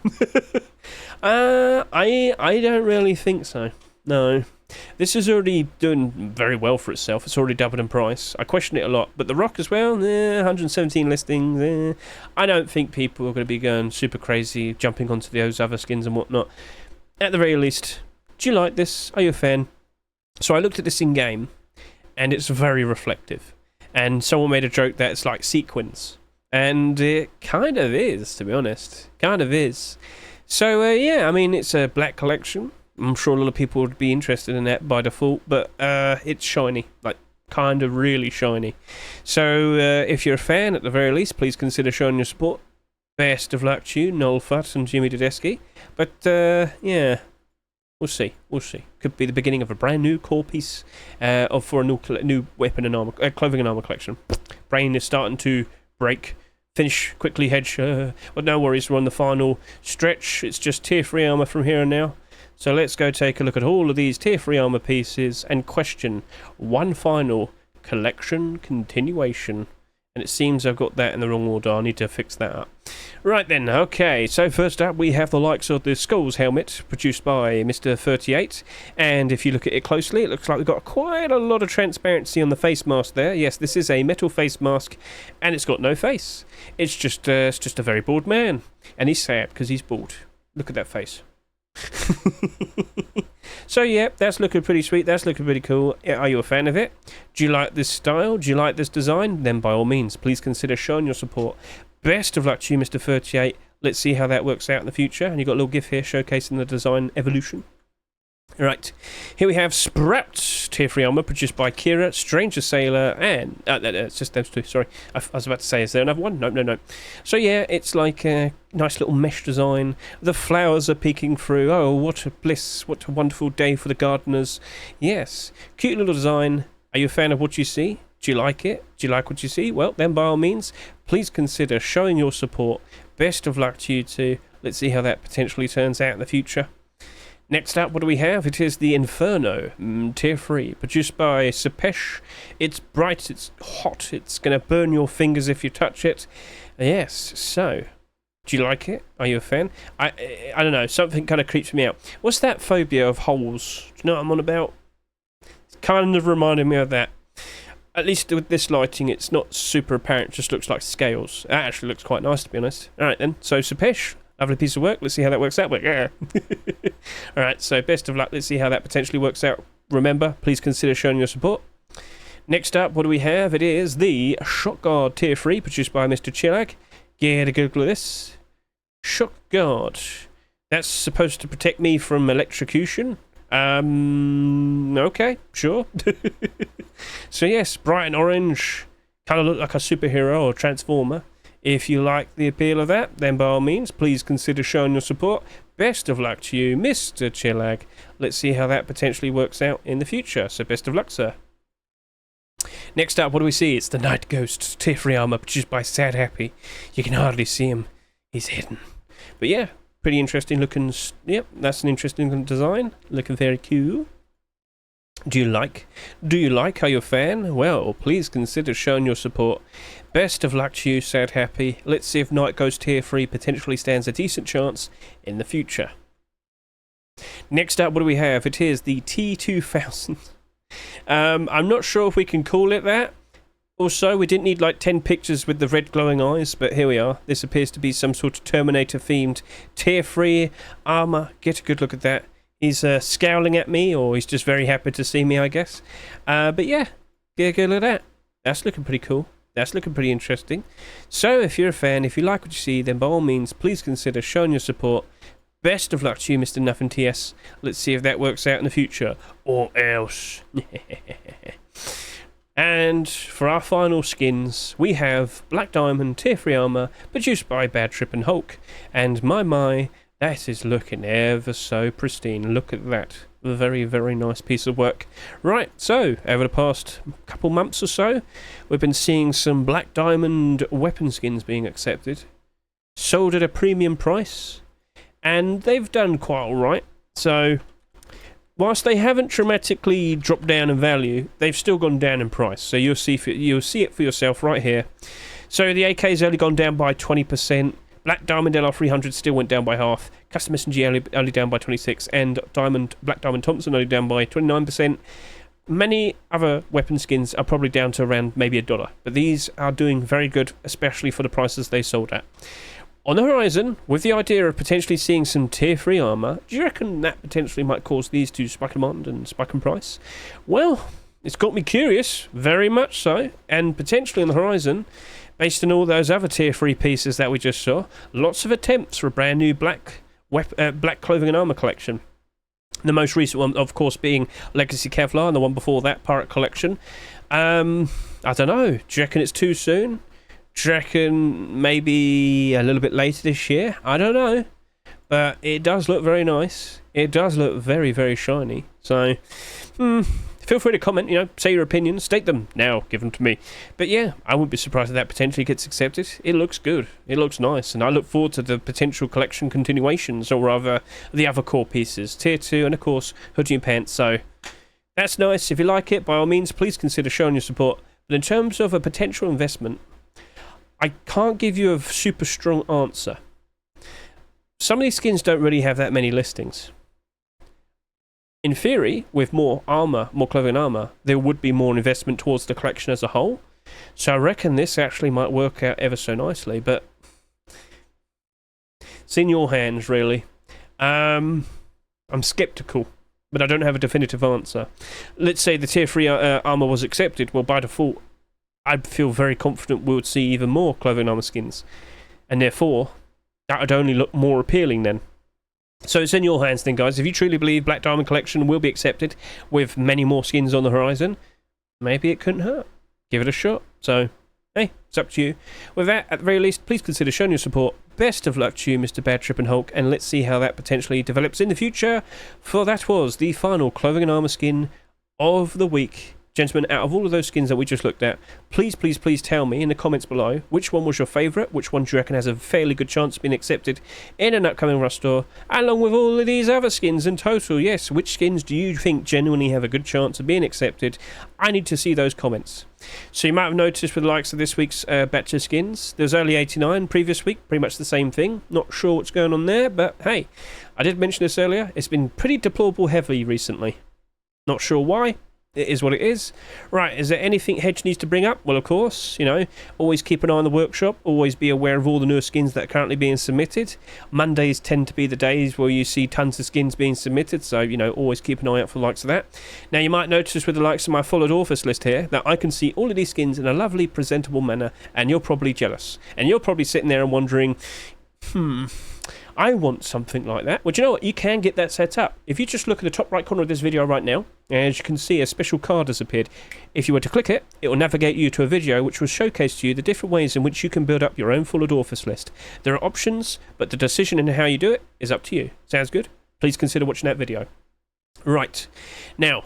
S1: I don't really think so. No. This is already doing very well for itself. It's already doubled in price. I question it a lot. But the rock as well, 117 listings. I don't think people are going to be going super crazy, jumping onto those other skins and whatnot. At the very least, do you like this? Are you a fan? So I looked at this in-game, and it's very reflective. And someone made a joke that it's like sequins. And it kind of is, to be honest. Kind of is. So, yeah, I mean, it's a black collection. I'm sure a lot of people would be interested in that by default, but it's shiny, like kind of really shiny. So if you're a fan, at the very least, please consider showing your support. Best of luck to you, Noel Futt and Jimmy Tedeschi. But yeah, We'll see. We'll see. Could be the beginning of a brand new core piece for a new weapon and armor, clothing and armor collection. Brain is starting to break. Finish quickly, Hedge. But no worries, we're on the final stretch. It's just tier 3 armor from here and now. So let's go take a look at all of these tier 3 armor pieces and question one final collection continuation. And it seems I've got that in the wrong order. I need to fix that up. Right then, okay. So first up, we have the likes of the Skulls helmet, produced by Mr. 38. And if you look at it closely, it looks like we've got quite a lot of transparency on the face mask there. Yes, this is a metal face mask, and it's got no face. It's just a very bald man. And he's sad because he's bald. Look at that face. So yeah, that's looking pretty sweet, that's looking pretty cool. Are you a fan of it? Do you like this style? Do you like this design? Then by all means, please consider showing your support. Best of luck to you, Mr. 38. Let's see how that works out in the future. And you've got a little GIF here showcasing the design evolution. Right, here we have Sprout tier 3 armor produced by Kira, Stranger Sailor, and it's just those two. Sorry, I was about to say, is there another one? No. So yeah, it's like a nice little mesh design. The flowers are peeking through. Oh, what a bliss! What a wonderful day for the gardeners. Yes, cute little design. Are you a fan of what you see? Do you like it? Do you like what you see? Well, then by all means, please consider showing your support. Best of luck to you two. Let's see how that potentially turns out in the future. Next up, what do we have? It is the Inferno, tier 3, produced by Sapesh. It's bright, it's hot, it's going to burn your fingers if you touch it. Yes, so, do you like it? Are you a fan? I don't know, something kind of creeps me out. What's that phobia of holes? Do you know what I'm on about? It's kind of reminded me of that. At least with this lighting, it's not super apparent, it just looks like scales. That actually looks quite nice, to be honest. Alright then, so Sapesh. Lovely piece of work. Let's see how that works out. Yeah. Alright, so best of luck. Let's see how that potentially works out. Remember, please consider showing your support. Next up, what do we have? It is the Shock Guard Tier 3, produced by Mr. Chillag. Get a Google of this. Shock Guard. That's supposed to protect me from electrocution. Okay, sure. So yes, bright and orange. Kind of look like a superhero or transformer. If you like the appeal of that, then by all means, please consider showing your support. Best of luck to you, Mr. Chillag. Let's see how that potentially works out in the future. So best of luck, sir. Next up, what do we see? It's the Night Ghost tier 3 armor produced by Sad Happy. You can hardly see him. He's hidden. But yeah, pretty interesting looking. Yep, that's an interesting design. Looking very cool. Do you like? Are you a fan? Well, please consider showing your support. Best of luck to you, Sad Happy. Let's see if Night Ghost tier 3 potentially stands a decent chance in the future. Next up, what do we have? It is the T2000. I'm not sure if we can call it that. Also, we didn't need like 10 pictures with the red glowing eyes, but here we are. This appears to be some sort of Terminator themed tier 3 armor. Get a good look at that. He's scowling at me, or he's just very happy to see me, I guess. But yeah, get a good look at that. That's looking pretty cool. That's looking pretty interesting. So if you're a fan, if you like what you see, then by all means, please consider showing your support. Best of luck to you, Mr. Nothing TS. Let's see if that works out in the future. Or else. And for our final skins, we have Black Diamond Tier 3 Armor, produced by Bad Trip and Hulk. And my, that is looking ever so pristine. Look at that. A very, very nice piece of work. Right, so, over the past couple months or so, we've been seeing some Black Diamond weapon skins being accepted. Sold at a premium price. And they've done quite alright. So, whilst they haven't dramatically dropped down in value, they've still gone down in price. So you'll see it for yourself right here. So the AK's only gone down by 20%. Black Diamond LR300 still went down by half. Custom SMG only down by 26%. And Black Diamond Thompson only down by 29%. Many other weapon skins are probably down to around maybe $1. But these are doing very good, especially for the prices they sold at. On the horizon, with the idea of potentially seeing some tier 3 armor, do you reckon that potentially might cause these to spike in demand and spike in price? Well, it's got me curious, very much so, and potentially on the horizon, based on all those other tier 3 pieces that we just saw, lots of attempts for a brand new black clothing and armor collection. The most recent one, of course, being Legacy Kevlar, and the one before that, Pirate Collection. I don't know, do you reckon it's too soon? Do you reckon maybe a little bit later this year? I don't know. but it does look very nice. It does look very, very shiny. So, feel free to comment, say your opinions, state them now, give them to me. But yeah, I wouldn't be surprised if that potentially gets accepted. It looks good, it looks nice, and I look forward to the potential collection continuations, or rather, the other core pieces, Tier 2, and of course, Hoodie and Pants. So, that's nice. If you like it, by all means, please consider showing your support. But in terms of a potential investment, I can't give you a super strong answer. Some of these skins don't really have that many listings. In theory, with more armor, more clothing armor, there would be more investment towards the collection as a whole. So I reckon this actually might work out ever so nicely, but it's in your hands, really. I'm skeptical, but I don't have a definitive answer. Let's say the Tier 3 armor was accepted. Well, by default, I'd feel very confident we would see even more clothing armor skins. And therefore, that would only look more appealing then. So it's in your hands then, guys. If you truly believe Black Diamond Collection will be accepted with many more skins on the horizon, maybe it couldn't hurt. Give it a shot. So, hey, it's up to you. With that, at the very least, please consider showing your support. Best of luck to you, Mr. Bad Trip and Hulk, and let's see how that potentially develops in the future. For that was the final clothing and armor skin of the week. Gentlemen, out of all of those skins that we just looked at, please, please, please tell me in the comments below which one was your favourite, which one do you reckon has a fairly good chance of being accepted in an upcoming Rust store, along with all of these other skins in total. Yes, which skins do you think genuinely have a good chance of being accepted? I need to see those comments. So you might have noticed with the likes of this week's batch of skins, there was only 89 previous week, pretty much the same thing. Not sure what's going on there, but hey, I did mention this earlier, it's been pretty deplorable heavy recently. Not sure why. It is what it is. Right, is there anything Hedge needs to bring up? Well, of course, always keep an eye on the workshop. Always be aware of all the newer skins that are currently being submitted. Mondays tend to be the days where you see tons of skins being submitted, so, always keep an eye out for the likes of that. Now, you might notice with the likes of my followed authors list here that I can see all of these skins in a lovely, presentable manner, and you're probably jealous. And you're probably sitting there and wondering, I want something like that. Well, do you know what? You can get that set up. If you just look at the top right corner of this video right now, as you can see, a special card has appeared. If you were to click it, it will navigate you to a video which will showcase to you the different ways in which you can build up your own followed authors list. There are options, but the decision in how you do it is up to you. Sounds good? Please consider watching that video. Right. Now,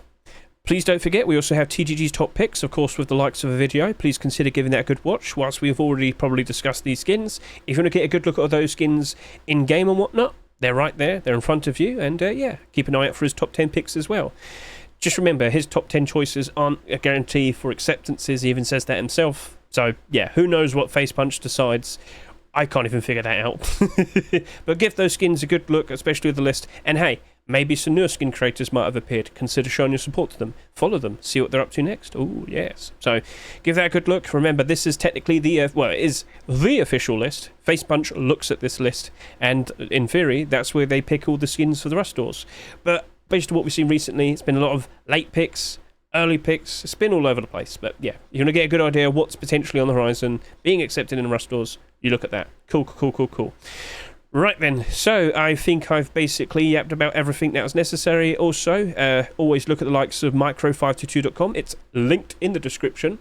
S1: please don't forget, we also have TGG's top picks, of course, with the likes of a video. Please consider giving that a good watch, whilst we've already probably discussed these skins. If you want to get a good look at those skins in-game and whatnot, they're right there, they're in front of you, and yeah, keep an eye out for his top 10 picks as well. Just remember, his top 10 choices aren't a guarantee for acceptances, he even says that himself. So, yeah, who knows what Face Punch decides. I can't even figure that out. But give those skins a good look, especially with the list, and hey, maybe some newer skin creators might have appeared. Consider showing your support to them. Follow them. See what they're up to next. Oh, yes. So, give that a good look. Remember, this is technically the, it is the official list. Face Punch looks at this list, and in theory, that's where they pick all the skins for the Rust stores. But based on what we've seen recently, it's been a lot of late picks, early picks. It's been all over the place. But yeah, you're going to get a good idea of what's potentially on the horizon, being accepted in the Rust stores. You look at that. Cool, cool, cool, cool. Right then, so I think I've basically yapped about everything that was necessary. Also, always look at the likes of micro522.com. It's linked in the description.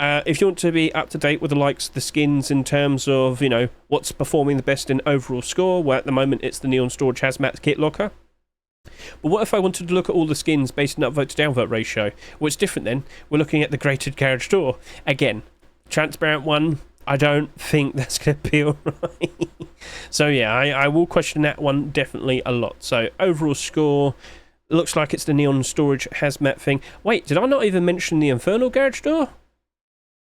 S1: If you want to be up to date with the likes of the skins in terms of, what's performing the best in overall score, well, at the moment it's the Neon Storage Hazmat Kit Locker. But what if I wanted to look at all the skins based on upvote to downvote ratio? Well, it's different then. We're looking at the graded garage door. Again, transparent one. I don't think that's going to be alright. So yeah, I will question that one definitely a lot. So overall score, looks like it's the Neon Storage Hazmat thing. Wait, did I not even mention the Infernal garage door?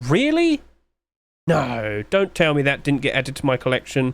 S1: Really? No, don't tell me that didn't get added to my collection.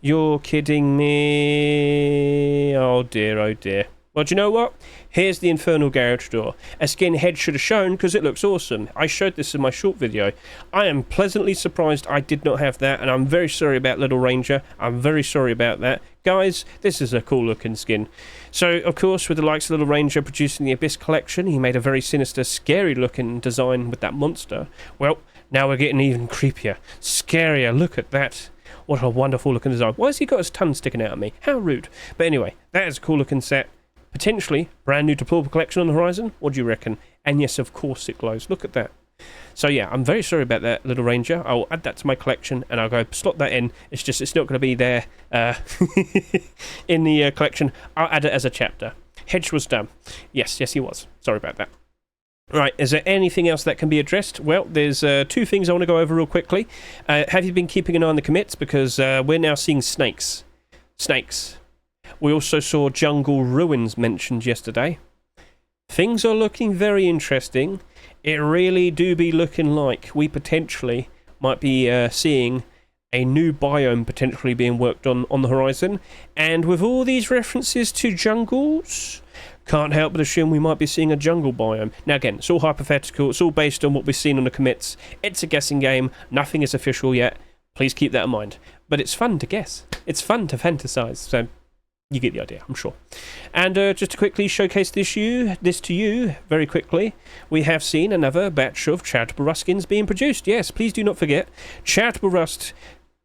S1: You're kidding me. Oh dear, oh dear. Well, do you know what? Here's the Infernal garage door. A skin Hedge should have shown because it looks awesome. I showed this in my short video. I am pleasantly surprised I did not have that, and I'm very sorry about Little Ranger. I'm very sorry about that. Guys, this is a cool looking skin. So, of course, with the likes of Little Ranger producing the Abyss collection, he made a very sinister, scary looking design with that monster. Well, now we're getting even creepier, scarier. Look at that. What a wonderful looking design. Why has he got his tongue sticking out at me? How rude. But anyway, that is a cool looking set. Potentially, brand new Deployable collection on the horizon. What do you reckon? And yes, of course it glows. Look at that. So yeah, I'm very sorry about that, little ranger. I'll add that to my collection and I'll go slot that in. It's just it's not going to be there in the collection. I'll add it as a chapter. Hedge was done. Yes, he was. Sorry about that. Right, is there anything else that can be addressed? Well, there's two things I want to go over real quickly. Have you been keeping an eye on the commits? Because we're now seeing snakes. Snakes. We also saw jungle ruins mentioned yesterday. Things are looking very interesting. It really do be looking like we potentially might be seeing a new biome potentially being worked on the horizon. And with all these references to jungles, can't help but assume we might be seeing a jungle biome. Now again, it's all hypothetical, it's all based on what we've seen on the commits. It's a guessing game, nothing is official yet. Please keep that in mind. But it's fun to guess. It's fun to fantasize, so you get the idea, I'm sure. And just to quickly showcase this to you very quickly, we have seen another batch of Charitable Rust skins being produced. Yes, please do not forget, Charitable Rust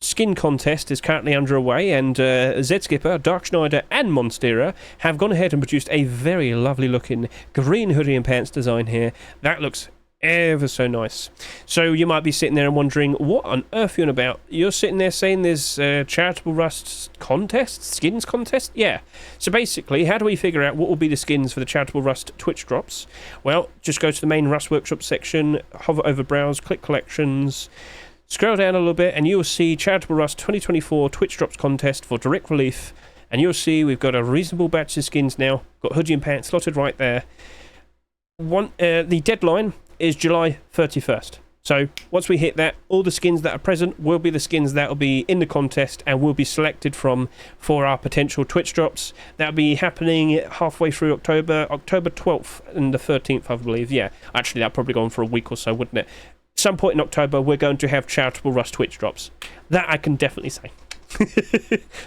S1: skin contest is currently underway, and Zskipper, Dark Schneider and Monstera have gone ahead and produced a very lovely looking green hoodie and pants design here. That looks ever so nice. So you might be sitting there and wondering, what on earth are you on about? You're sitting there saying there's Charitable Rust contest? Skins contest? Yeah. So basically, how do we figure out what will be the skins for the Charitable Rust Twitch drops? Well, just go to the main Rust Workshop section, hover over Browse, click Collections, scroll down a little bit and you'll see Charitable Rust 2024 Twitch Drops Contest for direct relief, and you'll see we've got a reasonable batch of skins now. Got hoodie and pants slotted right there. The deadline is July 31st. So once we hit that, all the skins that are present will be the skins that will be in the contest and will be selected from for our potential Twitch drops. That'll be happening halfway through October 12th and the 13th, I believe. Yeah, actually that'll probably go on for a week or so, wouldn't it? Some point in October, we're going to have Charitable Rust Twitch drops. That I can definitely say.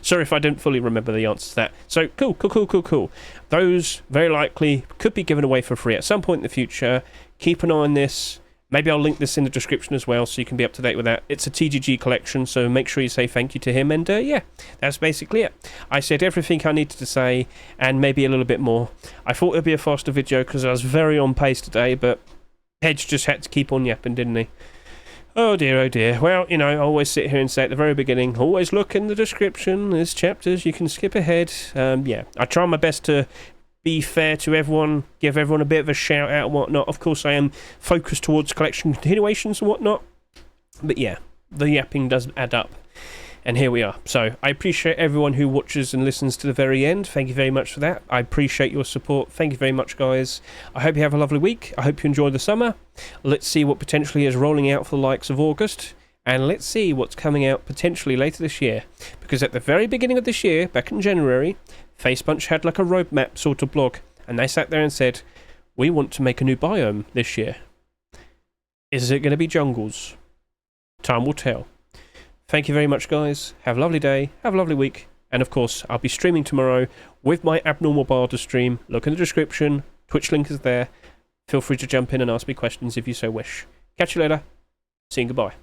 S1: Sorry if I didn't fully remember the answer to that. So, cool. Those, very likely, could be given away for free at some point in the future. Keep an eye on this. Maybe I'll link this in the description as well, so you can be up to date with that. It's a TGG collection, so make sure you say thank you to him. And, yeah, that's basically it. I said everything I needed to say, and maybe a little bit more. I thought it would be a faster video, because I was very on pace today, but Hedge just had to keep on yapping, didn't he? Oh dear. Well, you know, I always sit here and say at the very beginning, always look in the description. There's chapters, you can skip ahead. Yeah, I try my best to be fair to everyone, give everyone a bit of a shout out and whatnot. Of course, I am focused towards collection continuations and whatnot. But yeah, the yapping does add up. And here we are. So I appreciate everyone who watches and listens to the very end. Thank you very much for that. I appreciate your support. Thank you very much, guys. I hope you have a lovely week. I hope you enjoy the summer. Let's see what potentially is rolling out for the likes of August. And let's see what's coming out potentially later this year. Because at the very beginning of this year, back in January, Facepunch had like a roadmap sort of blog. And they sat there and said, we want to make a new biome this year. Is it going to be jungles? Time will tell. Thank you very much, guys. Have a lovely day. Have a lovely week. And of course, I'll be streaming tomorrow with my Abnormal Barter stream. Look in the description. Twitch link is there. Feel free to jump in and ask me questions if you so wish. Catch you later. See you and goodbye.